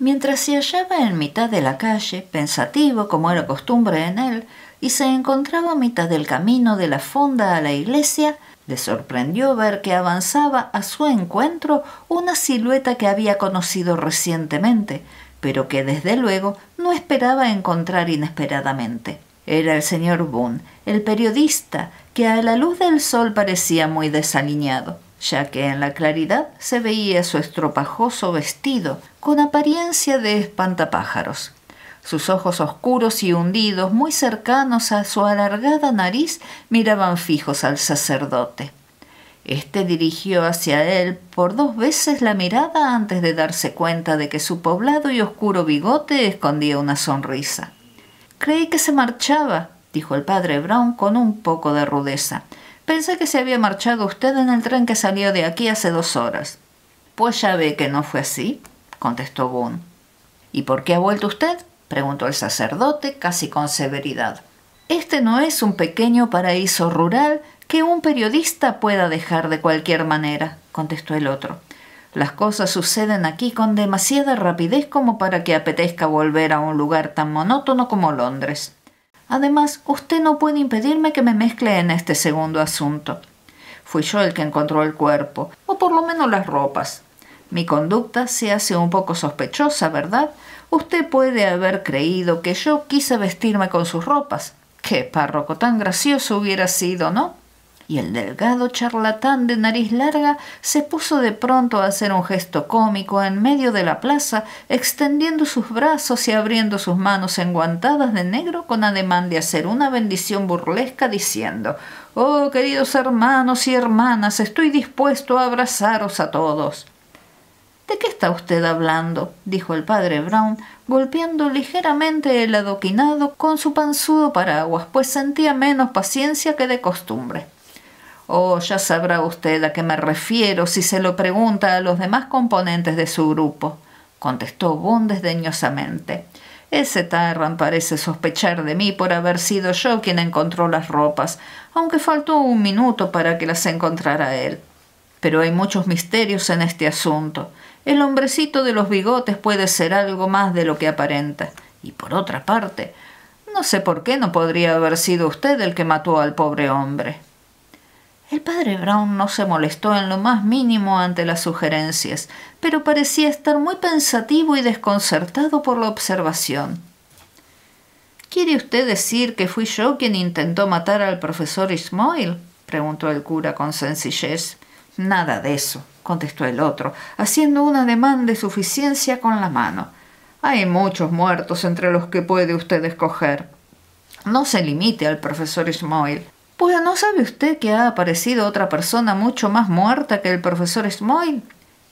Mientras se hallaba en mitad de la calle, pensativo como era costumbre en él, y se encontraba a mitad del camino de la fonda a la iglesia, le sorprendió ver que avanzaba a su encuentro una silueta que había conocido recientemente, pero que desde luego no esperaba encontrar inesperadamente. Era el señor Boone, el periodista, que a la luz del sol parecía muy desaliñado, ya que en la claridad se veía su estropajoso vestido, con apariencia de espantapájaros. Sus ojos oscuros y hundidos, muy cercanos a su alargada nariz, miraban fijos al sacerdote. Este dirigió hacia él por 2 veces la mirada antes de darse cuenta de que su poblado y oscuro bigote escondía una sonrisa. «Creí que se marchaba», dijo el padre Brown con un poco de rudeza. «Pensé que se había marchado usted en el tren que salió de aquí hace 2 horas». «Pues ya ve que no fue así», contestó Boone. «¿Y por qué ha vuelto usted?», preguntó el sacerdote casi con severidad. «Este no es un pequeño paraíso rural que un periodista pueda dejar de cualquier manera», contestó el otro. «Las cosas suceden aquí con demasiada rapidez como para que apetezca volver a un lugar tan monótono como Londres. Además, usted no puede impedirme que me mezcle en este segundo asunto. Fui yo el que encontró el cuerpo, o por lo menos las ropas. Mi conducta se hace un poco sospechosa, ¿verdad? Usted puede haber creído que yo quise vestirme con sus ropas. ¡Qué párroco tan gracioso hubiera sido!, ¿no?». Y el delgado charlatán de nariz larga se puso de pronto a hacer un gesto cómico en medio de la plaza, extendiendo sus brazos y abriendo sus manos enguantadas de negro con ademán de hacer una bendición burlesca, diciendo: «Oh, queridos hermanos y hermanas, estoy dispuesto a abrazaros a todos». «¿De qué está usted hablando?», dijo el padre Brown, golpeando ligeramente el adoquinado con su panzudo paraguas, pues sentía menos paciencia que de costumbre. «Oh, ya sabrá usted a qué me refiero si se lo pregunta a los demás componentes de su grupo», contestó Boone desdeñosamente. «Ese Tarrant parece sospechar de mí por haber sido yo quien encontró las ropas, aunque faltó 1 minuto para que las encontrara él. Pero hay muchos misterios en este asunto. El hombrecito de los bigotes puede ser algo más de lo que aparenta. Y por otra parte, no sé por qué no podría haber sido usted el que mató al pobre hombre». El padre Brown no se molestó en lo más mínimo ante las sugerencias, pero parecía estar muy pensativo y desconcertado por la observación. «¿Quiere usted decir que fui yo quien intentó matar al profesor Ismoil?», preguntó el cura con sencillez. «Nada de eso», contestó el otro, haciendo un ademán de suficiencia con la mano. «Hay muchos muertos entre los que puede usted escoger. No se limite al profesor Ismoil. Pues ¿no sabe usted que ha aparecido otra persona mucho más muerta que el profesor Ismoil?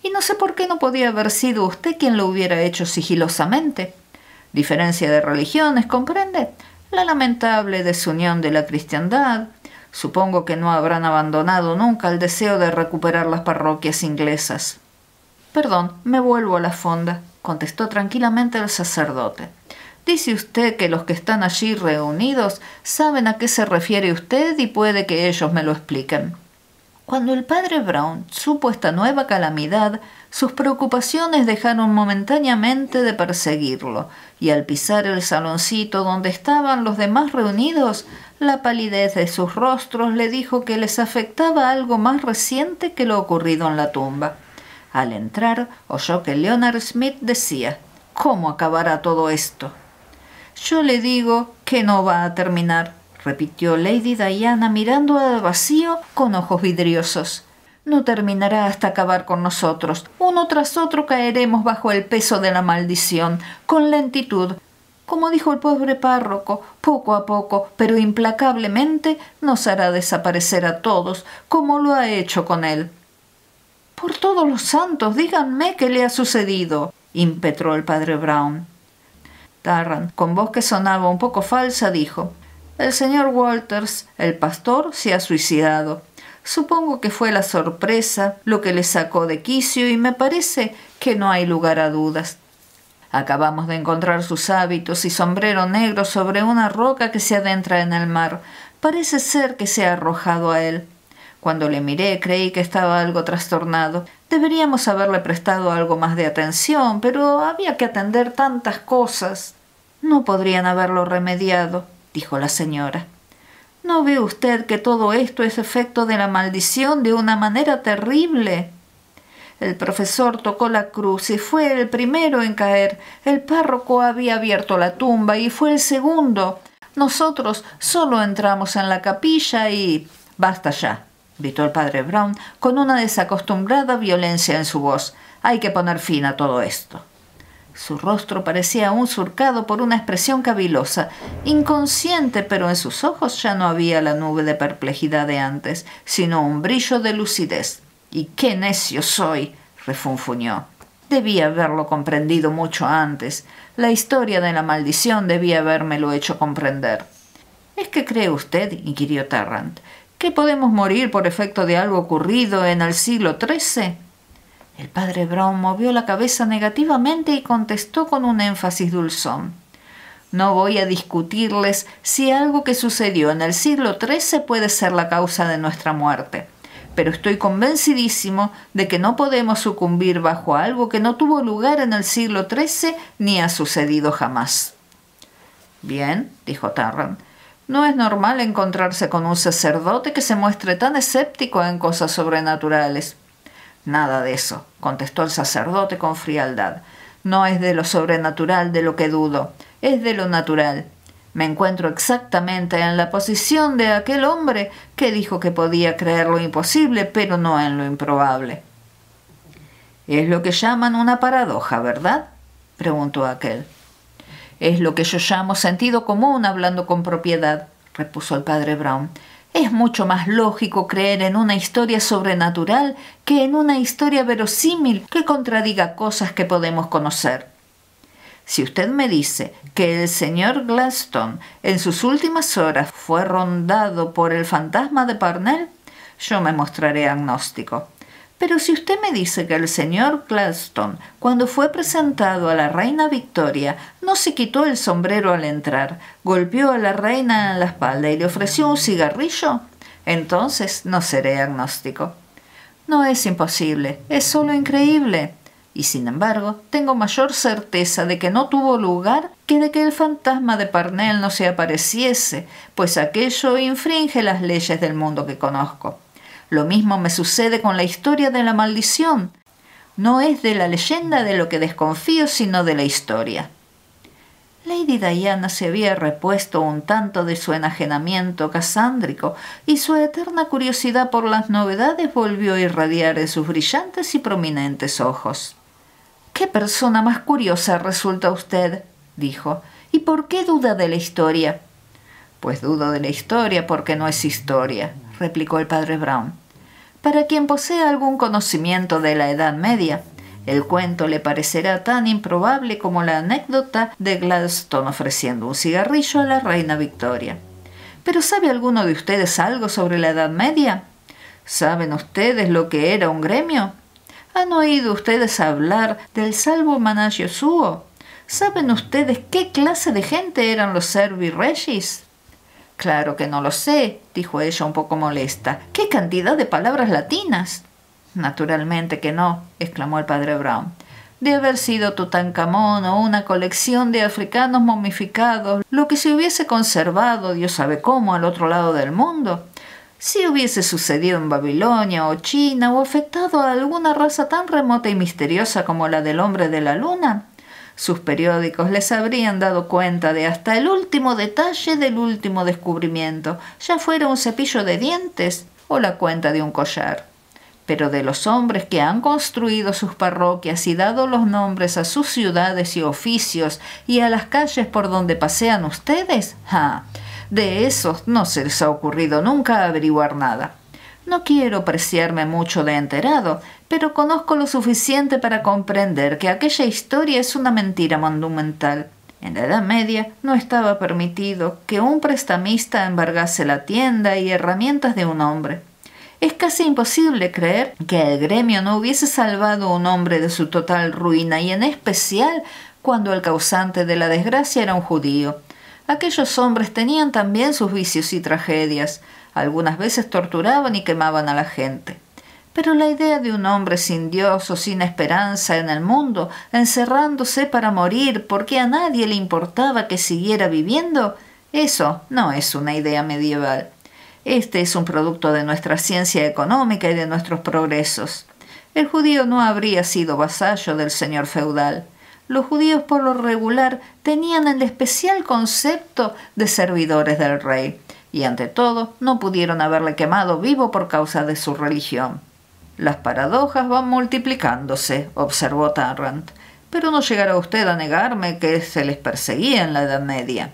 Y no sé por qué no podía haber sido usted quien lo hubiera hecho sigilosamente. Diferencia de religiones, ¿comprende? La lamentable desunión de la cristiandad. Supongo que no habrán abandonado nunca el deseo de recuperar las parroquias inglesas». «Perdón, me vuelvo a la fonda», contestó tranquilamente el sacerdote. «Dice usted que los que están allí reunidos saben a qué se refiere usted y puede que ellos me lo expliquen». Cuando el padre Brown supo esta nueva calamidad, sus preocupaciones dejaron momentáneamente de perseguirlo, y al pisar el saloncito donde estaban los demás reunidos, la palidez de sus rostros le dijo que les afectaba algo más reciente que lo ocurrido en la tumba. Al entrar, oyó que Leonard Smith decía: «¿Cómo acabará todo esto?». «Yo le digo que no va a terminar», repitió Lady Diana mirando al vacío con ojos vidriosos. «No terminará hasta acabar con nosotros. Uno tras otro caeremos bajo el peso de la maldición, con lentitud. Como dijo el pobre párroco, poco a poco, pero implacablemente, nos hará desaparecer a todos, como lo ha hecho con él». «Por todos los santos, díganme qué le ha sucedido», impetró el padre Brown. Tarrant, con voz que sonaba un poco falsa, dijo: «El señor Walters, el pastor, se ha suicidado. Supongo que fue la sorpresa lo que le sacó de quicio y me parece que no hay lugar a dudas. Acabamos de encontrar sus hábitos y sombrero negro sobre una roca que se adentra en el mar. Parece ser que se ha arrojado a él. Cuando le miré creí que estaba algo trastornado. Deberíamos haberle prestado algo más de atención, pero había que atender tantas cosas». «No podrían haberlo remediado», dijo la señora. «¿No ve usted que todo esto es efecto de la maldición de una manera terrible? El profesor tocó la cruz y fue el primero en caer. El párroco había abierto la tumba y fue el segundo. Nosotros solo entramos en la capilla y...» «Basta ya», gritó el padre Brown con una desacostumbrada violencia en su voz. «Hay que poner fin a todo esto». Su rostro parecía aún surcado por una expresión cavilosa, inconsciente, pero en sus ojos ya no había la nube de perplejidad de antes, sino un brillo de lucidez. «¡Y qué necio soy!», refunfuñó. «Debía haberlo comprendido mucho antes. La historia de la maldición debía habérmelo hecho comprender». «¿Es que cree usted?», inquirió Tarrant, «que podemos morir por efecto de algo ocurrido en el siglo XIII?» El padre Brown movió la cabeza negativamente y contestó con un énfasis dulzón: «No voy a discutirles si algo que sucedió en el siglo XIII puede ser la causa de nuestra muerte, pero estoy convencidísimo de que no podemos sucumbir bajo algo que no tuvo lugar en el siglo XIII ni ha sucedido jamás». «Bien», dijo Tarrant, «no es normal encontrarse con un sacerdote que se muestre tan escéptico en cosas sobrenaturales». «Nada de eso», contestó el sacerdote con frialdad. «No es de lo sobrenatural de lo que dudo, es de lo natural. Me encuentro exactamente en la posición de aquel hombre que dijo que podía creer lo imposible, pero no en lo improbable». «Es lo que llaman una paradoja, ¿verdad?», preguntó aquel. «Es lo que yo llamo sentido común, hablando con propiedad», repuso el padre Brown. «Es mucho más lógico creer en una historia sobrenatural que en una historia verosímil que contradiga cosas que podemos conocer. Si usted me dice que el señor Gladstone en sus últimas horas fue rondado por el fantasma de Parnell, yo me mostraré agnóstico. Pero si usted me dice que el señor Gladstone, cuando fue presentado a la reina Victoria, no se quitó el sombrero al entrar, golpeó a la reina en la espalda y le ofreció un cigarrillo, entonces no seré agnóstico. No es imposible, es solo increíble. Y sin embargo, tengo mayor certeza de que no tuvo lugar que de que el fantasma de Parnell no se apareciese, pues aquello infringe las leyes del mundo que conozco. Lo mismo me sucede con la historia de la maldición. No es de la leyenda de lo que desconfío, sino de la historia». Lady Diana se había repuesto un tanto de su enajenamiento casándrico y su eterna curiosidad por las novedades volvió a irradiar en sus brillantes y prominentes ojos. «¿Qué persona más curiosa resulta usted?», dijo. «¿Y por qué duda de la historia?». «Pues dudo de la historia porque no es historia», replicó el padre Brown. «Para quien posea algún conocimiento de la Edad Media, el cuento le parecerá tan improbable como la anécdota de Gladstone ofreciendo un cigarrillo a la reina Victoria. ¿Pero sabe alguno de ustedes algo sobre la Edad Media? ¿Saben ustedes lo que era un gremio? ¿Han oído ustedes hablar del Salvo Managio Suo? ¿Saben ustedes qué clase de gente eran los Servi Regis? Claro que no lo sé, dijo ella un poco molesta. ¡Qué cantidad de palabras latinas! Naturalmente que no, exclamó el padre Brown. De haber sido Tutankamón o una colección de africanos momificados, lo que se hubiese conservado, Dios sabe cómo, al otro lado del mundo. Si hubiese sucedido en Babilonia o China o afectado a alguna raza tan remota y misteriosa como la del hombre de la luna, sus periódicos les habrían dado cuenta de hasta el último detalle del último descubrimiento, ya fuera un cepillo de dientes o la cuenta de un collar. Pero de los hombres que han construido sus parroquias y dado los nombres a sus ciudades y oficios y a las calles por donde pasean ustedes, de esos no se les ha ocurrido nunca averiguar nada. No quiero preciarme mucho de enterado, pero conozco lo suficiente para comprender que aquella historia es una mentira monumental. En la Edad Media no estaba permitido que un prestamista embargase la tienda y herramientas de un hombre. Es casi imposible creer que el gremio no hubiese salvado a un hombre de su total ruina, y en especial cuando el causante de la desgracia era un judío. Aquellos hombres tenían también sus vicios y tragedias. Algunas veces torturaban y quemaban a la gente. Pero la idea de un hombre sin Dios o sin esperanza en el mundo, encerrándose para morir porque a nadie le importaba que siguiera viviendo, eso no es una idea medieval. Este es un producto de nuestra ciencia económica y de nuestros progresos. El judío no habría sido vasallo del señor feudal. Los judíos por lo regular tenían el especial concepto de servidores del rey, y ante todo no pudieron haberle quemado vivo por causa de su religión. Las paradojas van multiplicándose, observó Tarrant, pero no llegará usted a negarme que se les perseguía en la Edad Media.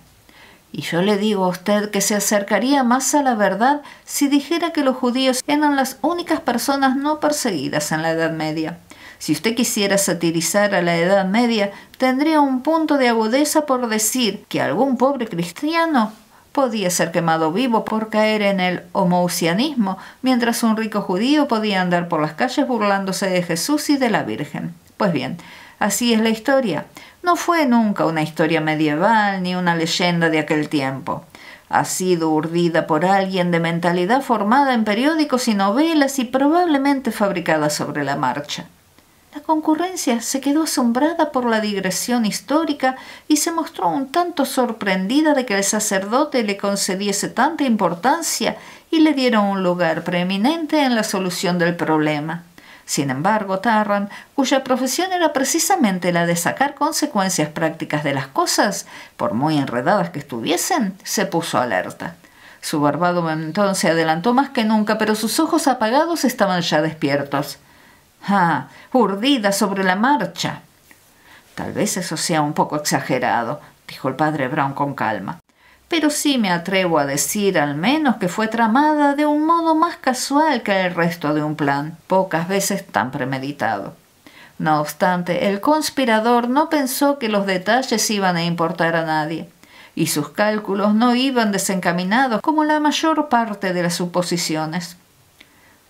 Y yo le digo a usted que se acercaría más a la verdad si dijera que los judíos eran las únicas personas no perseguidas en la Edad Media. Si usted quisiera satirizar a la Edad Media, tendría un punto de agudeza por decir que algún pobre cristiano podía ser quemado vivo por caer en el homousianismo, mientras un rico judío podía andar por las calles burlándose de Jesús y de la Virgen. Pues bien, así es la historia. No fue nunca una historia medieval ni una leyenda de aquel tiempo. Ha sido urdida por alguien de mentalidad formada en periódicos y novelas y probablemente fabricada sobre la marcha. La concurrencia se quedó asombrada por la digresión histórica y se mostró un tanto sorprendida de que el sacerdote le concediese tanta importancia y le diera un lugar preeminente en la solución del problema. Sin embargo, Tarrant, cuya profesión era precisamente la de sacar consecuencias prácticas de las cosas, por muy enredadas que estuviesen, se puso alerta. Su barbado mentón se adelantó más que nunca, pero sus ojos apagados estaban ya despiertos. Urdida sobre la marcha. Tal vez eso sea un poco exagerado, dijo el padre Brown con calma. Pero sí me atrevo a decir al menos que fue tramada de un modo más casual que el resto de un plan, pocas veces tan premeditado. No obstante, el conspirador no pensó que los detalles iban a importar a nadie, y sus cálculos no iban desencaminados como la mayor parte de las suposiciones.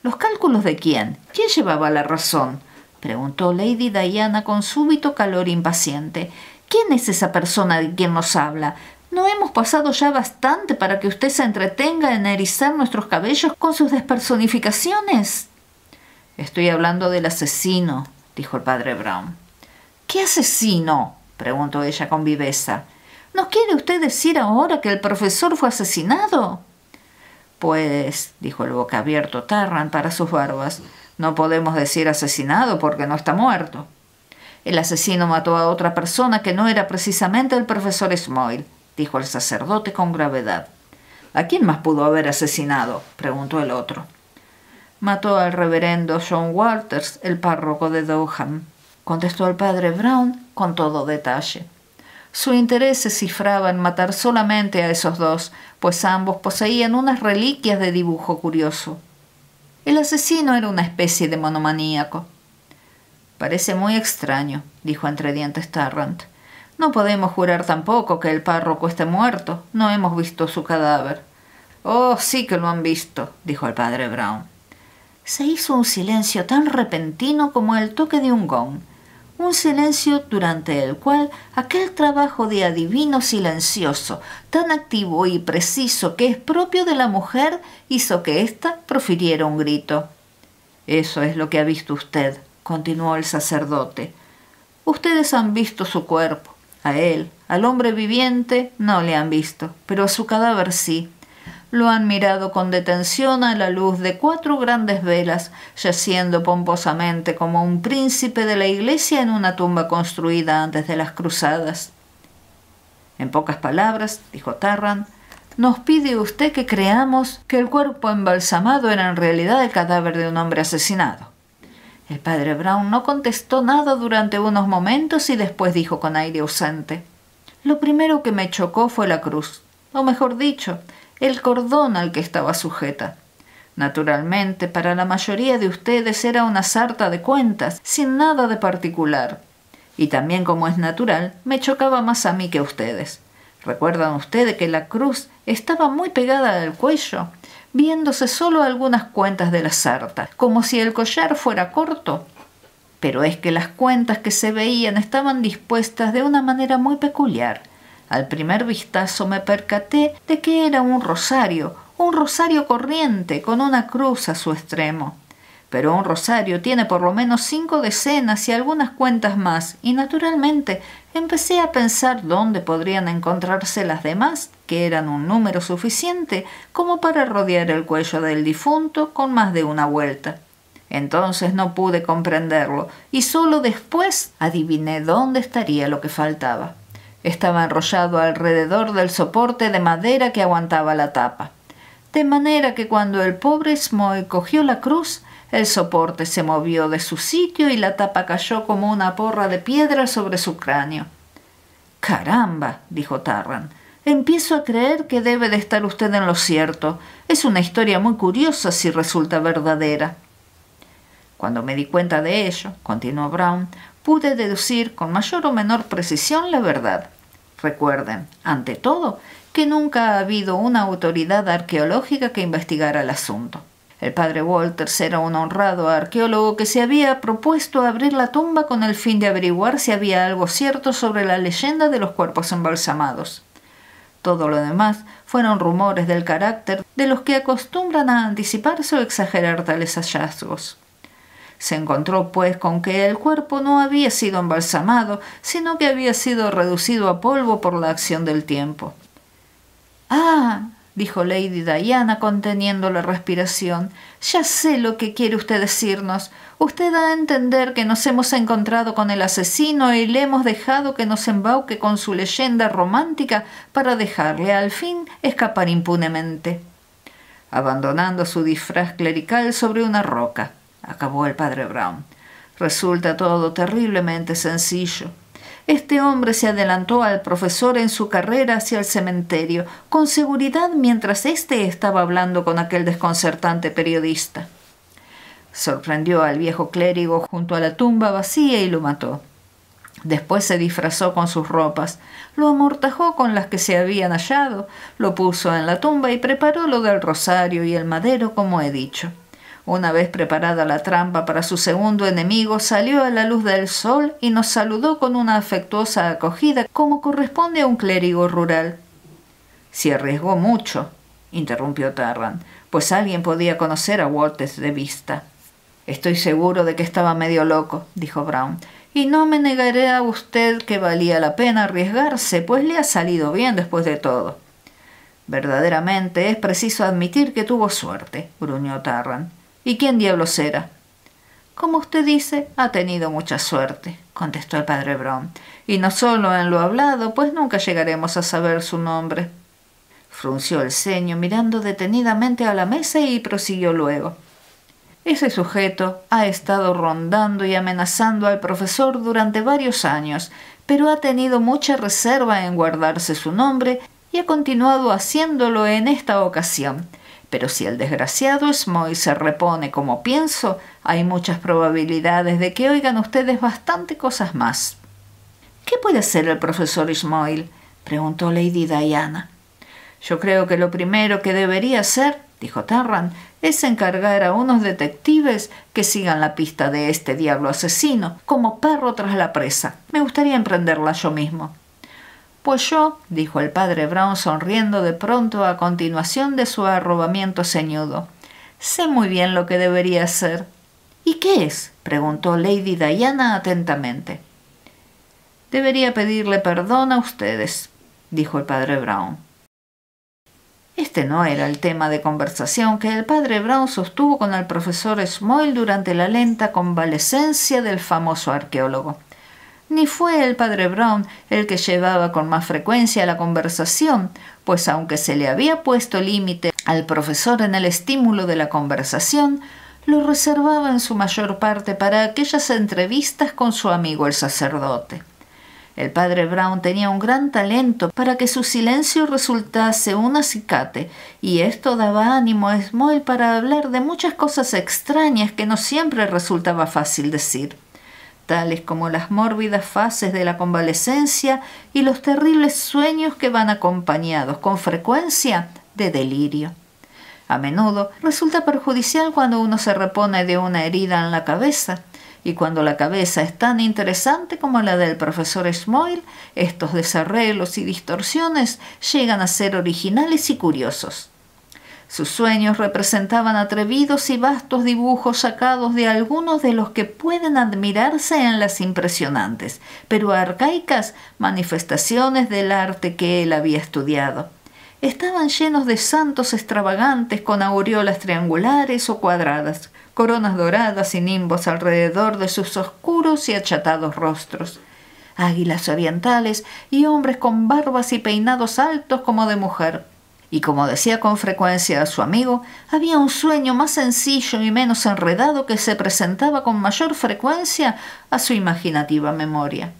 ¿Los cálculos de quién? ¿Quién llevaba la razón?, preguntó Lady Diana con súbito calor impaciente. ¿Quién es esa persona de quien nos habla? ¿No hemos pasado ya bastante para que usted se entretenga en erizar nuestros cabellos con sus despersonificaciones? Estoy hablando del asesino, dijo el padre Brown. ¿Qué asesino?, preguntó ella con viveza. ¿No quiere usted decir ahora que el profesor fue asesinado? Pues, dijo el boquiabierto Tarrant para sus barbas, no podemos decir asesinado porque no está muerto. El asesino mató a otra persona que no era precisamente el profesor Smoyle, dijo el sacerdote con gravedad. ¿A quién más pudo haber asesinado?, preguntó el otro. Mató al reverendo John Walters, el párroco de Downham, contestó el padre Brown con todo detalle. Su interés se cifraba en matar solamente a esos dos, pues ambos poseían unas reliquias de dibujo curioso. El asesino era una especie de monomaníaco. Parece muy extraño, dijo entre dientes Tarrant. No podemos jurar tampoco que el párroco esté muerto. No hemos visto su cadáver. Oh, sí que lo han visto, dijo el padre Brown. Se hizo un silencio tan repentino como el toque de un gong. un silencio durante el cual aquel trabajo de adivino silencioso, tan activo y preciso que es propio de la mujer, hizo que ésta profiriera un grito. «Eso es lo que ha visto usted», continuó el sacerdote. «Ustedes han visto su cuerpo. A él, al hombre viviente, no le han visto, pero a su cadáver sí. Lo han mirado con detención a la luz de 4 grandes velas, yaciendo pomposamente como un príncipe de la iglesia en una tumba construida antes de las cruzadas». «En pocas palabras», dijo Tarrant, «nos pide usted que creamos que el cuerpo embalsamado era en realidad el cadáver de un hombre asesinado». El padre Brown no contestó nada durante unos momentos y después dijo con aire ausente: «Lo primero que me chocó fue la cruz, o mejor dicho, el cordón al que estaba sujeta. Naturalmente, para la mayoría de ustedes era una sarta de cuentas, sin nada de particular. Y también, como es natural, me chocaba más a mí que a ustedes. ¿Recuerdan ustedes que la cruz estaba muy pegada al cuello, viéndose solo algunas cuentas de la sarta, como si el collar fuera corto? Pero es que las cuentas que se veían estaban dispuestas de una manera muy peculiar. Al primer vistazo me percaté de que era un rosario corriente con una cruz a su extremo. Pero un rosario tiene por lo menos 5 decenas y algunas cuentas más, y naturalmente empecé a pensar dónde podrían encontrarse las demás, que eran un número suficiente como para rodear el cuello del difunto con más de una vuelta. Entonces no pude comprenderlo, y solo después adiviné dónde estaría lo que faltaba. Estaba enrollado alrededor del soporte de madera que aguantaba la tapa. De manera que cuando el pobre Smoy cogió la cruz, el soporte se movió de su sitio y la tapa cayó como una porra de piedra sobre su cráneo. «Caramba», dijo Tarrant, «empiezo a creer que debe de estar usted en lo cierto. Es una historia muy curiosa si resulta verdadera». «Cuando me di cuenta de ello», continuó Brown, «pude deducir con mayor o menor precisión la verdad. Recuerden, ante todo, que nunca ha habido una autoridad arqueológica que investigara el asunto. El padre Walters era un honrado arqueólogo que se había propuesto abrir la tumba con el fin de averiguar si había algo cierto sobre la leyenda de los cuerpos embalsamados. Todo lo demás fueron rumores del carácter de los que acostumbran a anticiparse o exagerar tales hallazgos. Se encontró, pues, con que el cuerpo no había sido embalsamado, sino que había sido reducido a polvo por la acción del tiempo». «Ah», dijo Lady Diana conteniendo la respiración, «ya sé lo que quiere usted decirnos. Usted da a entender que nos hemos encontrado con el asesino y le hemos dejado que nos embauque con su leyenda romántica para dejarle al fin escapar impunemente, abandonando su disfraz clerical sobre una roca», acabó el padre Brown. «Resulta todo terriblemente sencillo. Este hombre se adelantó al profesor en su carrera hacia el cementerio, con seguridad mientras éste estaba hablando con aquel desconcertante periodista. Sorprendió al viejo clérigo junto a la tumba vacía y lo mató. Después se disfrazó con sus ropas, lo amortajó con las que se habían hallado, lo puso en la tumba y preparó lo del rosario y el madero, como he dicho. Una vez preparada la trampa para su segundo enemigo, salió a la luz del sol y nos saludó con una afectuosa acogida, como corresponde a un clérigo rural». «Se arriesgó mucho», interrumpió Tarrant, «pues alguien podía conocer a Walters de vista». «Estoy seguro de que estaba medio loco», dijo Brown, «y no me negaré a usted que valía la pena arriesgarse, pues le ha salido bien después de todo». «Verdaderamente es preciso admitir que tuvo suerte», gruñó Tarrant. «¿Y quién diablos era?» «Como usted dice, ha tenido mucha suerte», contestó el padre Brown, «y no solo en lo hablado, pues nunca llegaremos a saber su nombre». Frunció el ceño mirando detenidamente a la mesa y prosiguió luego: «Ese sujeto ha estado rondando y amenazando al profesor durante varios años, pero ha tenido mucha reserva en guardarse su nombre y ha continuado haciéndolo en esta ocasión. Pero si el desgraciado Smoy se repone como pienso, hay muchas probabilidades de que oigan ustedes bastante cosas más». «¿Qué puede hacer el profesor Smoy?», preguntó Lady Diana. «Yo creo que lo primero que debería hacer», dijo Tarrant, es encargar a unos detectives que sigan la pista de este diablo asesino, como perro tras la presa. Me gustaría emprenderla yo mismo. Pues yo, dijo el padre Brown sonriendo de pronto a continuación de su arrobamiento ceñudo, sé muy bien lo que debería hacer. ¿Y qué es?, preguntó Lady Diana atentamente. Debería pedirle perdón a ustedes, dijo el padre Brown. Este no era el tema de conversación que el padre Brown sostuvo con el profesor Smoyle durante la lenta convalecencia del famoso arqueólogo. Ni fue el padre Brown el que llevaba con más frecuencia la conversación, pues aunque se le había puesto límite al profesor en el estímulo de la conversación, lo reservaba en su mayor parte para aquellas entrevistas con su amigo el sacerdote. El padre Brown tenía un gran talento para que su silencio resultase un acicate, y esto daba ánimo a Smoyle para hablar de muchas cosas extrañas que no siempre resultaba fácil decir, tales como las mórbidas fases de la convalecencia y los terribles sueños que van acompañados con frecuencia de delirio. A menudo resulta perjudicial cuando uno se repone de una herida en la cabeza, y cuando la cabeza es tan interesante como la del profesor Smoyle, estos desarreglos y distorsiones llegan a ser originales y curiosos. Sus sueños representaban atrevidos y vastos dibujos sacados de algunos de los que pueden admirarse en las impresionantes, pero arcaicas manifestaciones del arte que él había estudiado. Estaban llenos de santos extravagantes con aureolas triangulares o cuadradas, coronas doradas y nimbos alrededor de sus oscuros y achatados rostros, águilas orientales y hombres con barbas y peinados altos como de mujer. Y como decía con frecuencia a su amigo, había un sueño más sencillo y menos enredado que se presentaba con mayor frecuencia a su imaginativa memoria.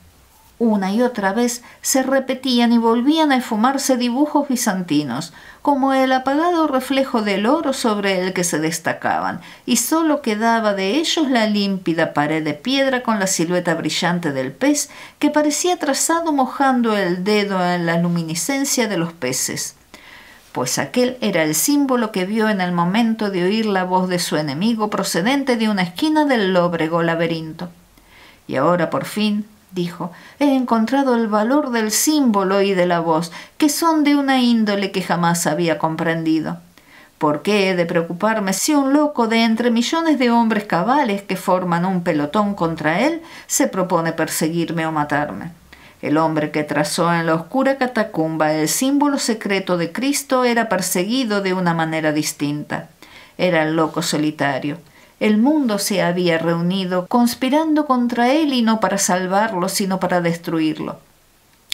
Una y otra vez se repetían y volvían a esfumarse dibujos bizantinos, como el apagado reflejo del oro sobre el que se destacaban, y sólo quedaba de ellos la límpida pared de piedra con la silueta brillante del pez que parecía trazado mojando el dedo en la luminiscencia de los peces. Pues aquel era el símbolo que vio en el momento de oír la voz de su enemigo procedente de una esquina del lóbrego laberinto. Y ahora, por fin, dijo, he encontrado el valor del símbolo y de la voz, que son de una índole que jamás había comprendido. ¿Por qué he de preocuparme si un loco de entre millones de hombres cabales que forman un pelotón contra él se propone perseguirme o matarme? El hombre que trazó en la oscura catacumba el símbolo secreto de Cristo era perseguido de una manera distinta. Era el loco solitario. El mundo se había reunido conspirando contra él y no para salvarlo, sino para destruirlo.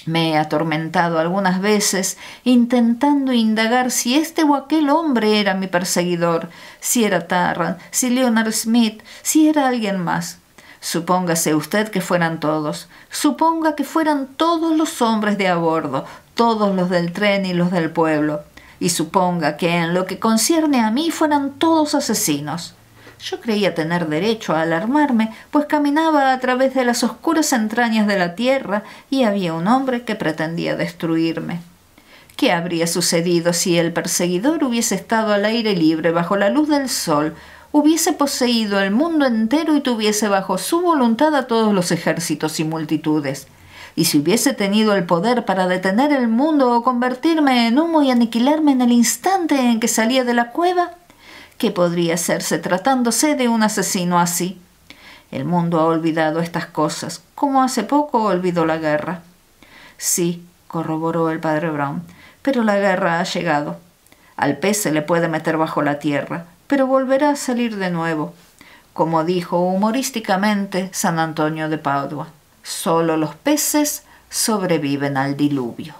Me he atormentado algunas veces intentando indagar si este o aquel hombre era mi perseguidor, si era Tarrant, si Leonard Smith, si era alguien más. Supóngase usted que fueran todos. Suponga que fueran todos los hombres de a bordo, todos los del tren y los del pueblo. Y suponga que en lo que concierne a mí fueran todos asesinos. Yo creía tener derecho a alarmarme, pues caminaba a través de las oscuras entrañas de la tierra y había un hombre que pretendía destruirme. ¿Qué habría sucedido si el perseguidor hubiese estado al aire libre bajo la luz del sol, hubiese poseído el mundo entero y tuviese bajo su voluntad a todos los ejércitos y multitudes? Y si hubiese tenido el poder para detener el mundo o convertirme en humo y aniquilarme en el instante en que salía de la cueva, ¿qué podría hacerse tratándose de un asesino así? El mundo ha olvidado estas cosas, como hace poco olvidó la guerra. Sí, corroboró el padre Brown, pero la guerra ha llegado. Al pez se le puede meter bajo la tierra, pero volverá a salir de nuevo. Como dijo humorísticamente San Antonio de Padua, solo los peces sobreviven al diluvio.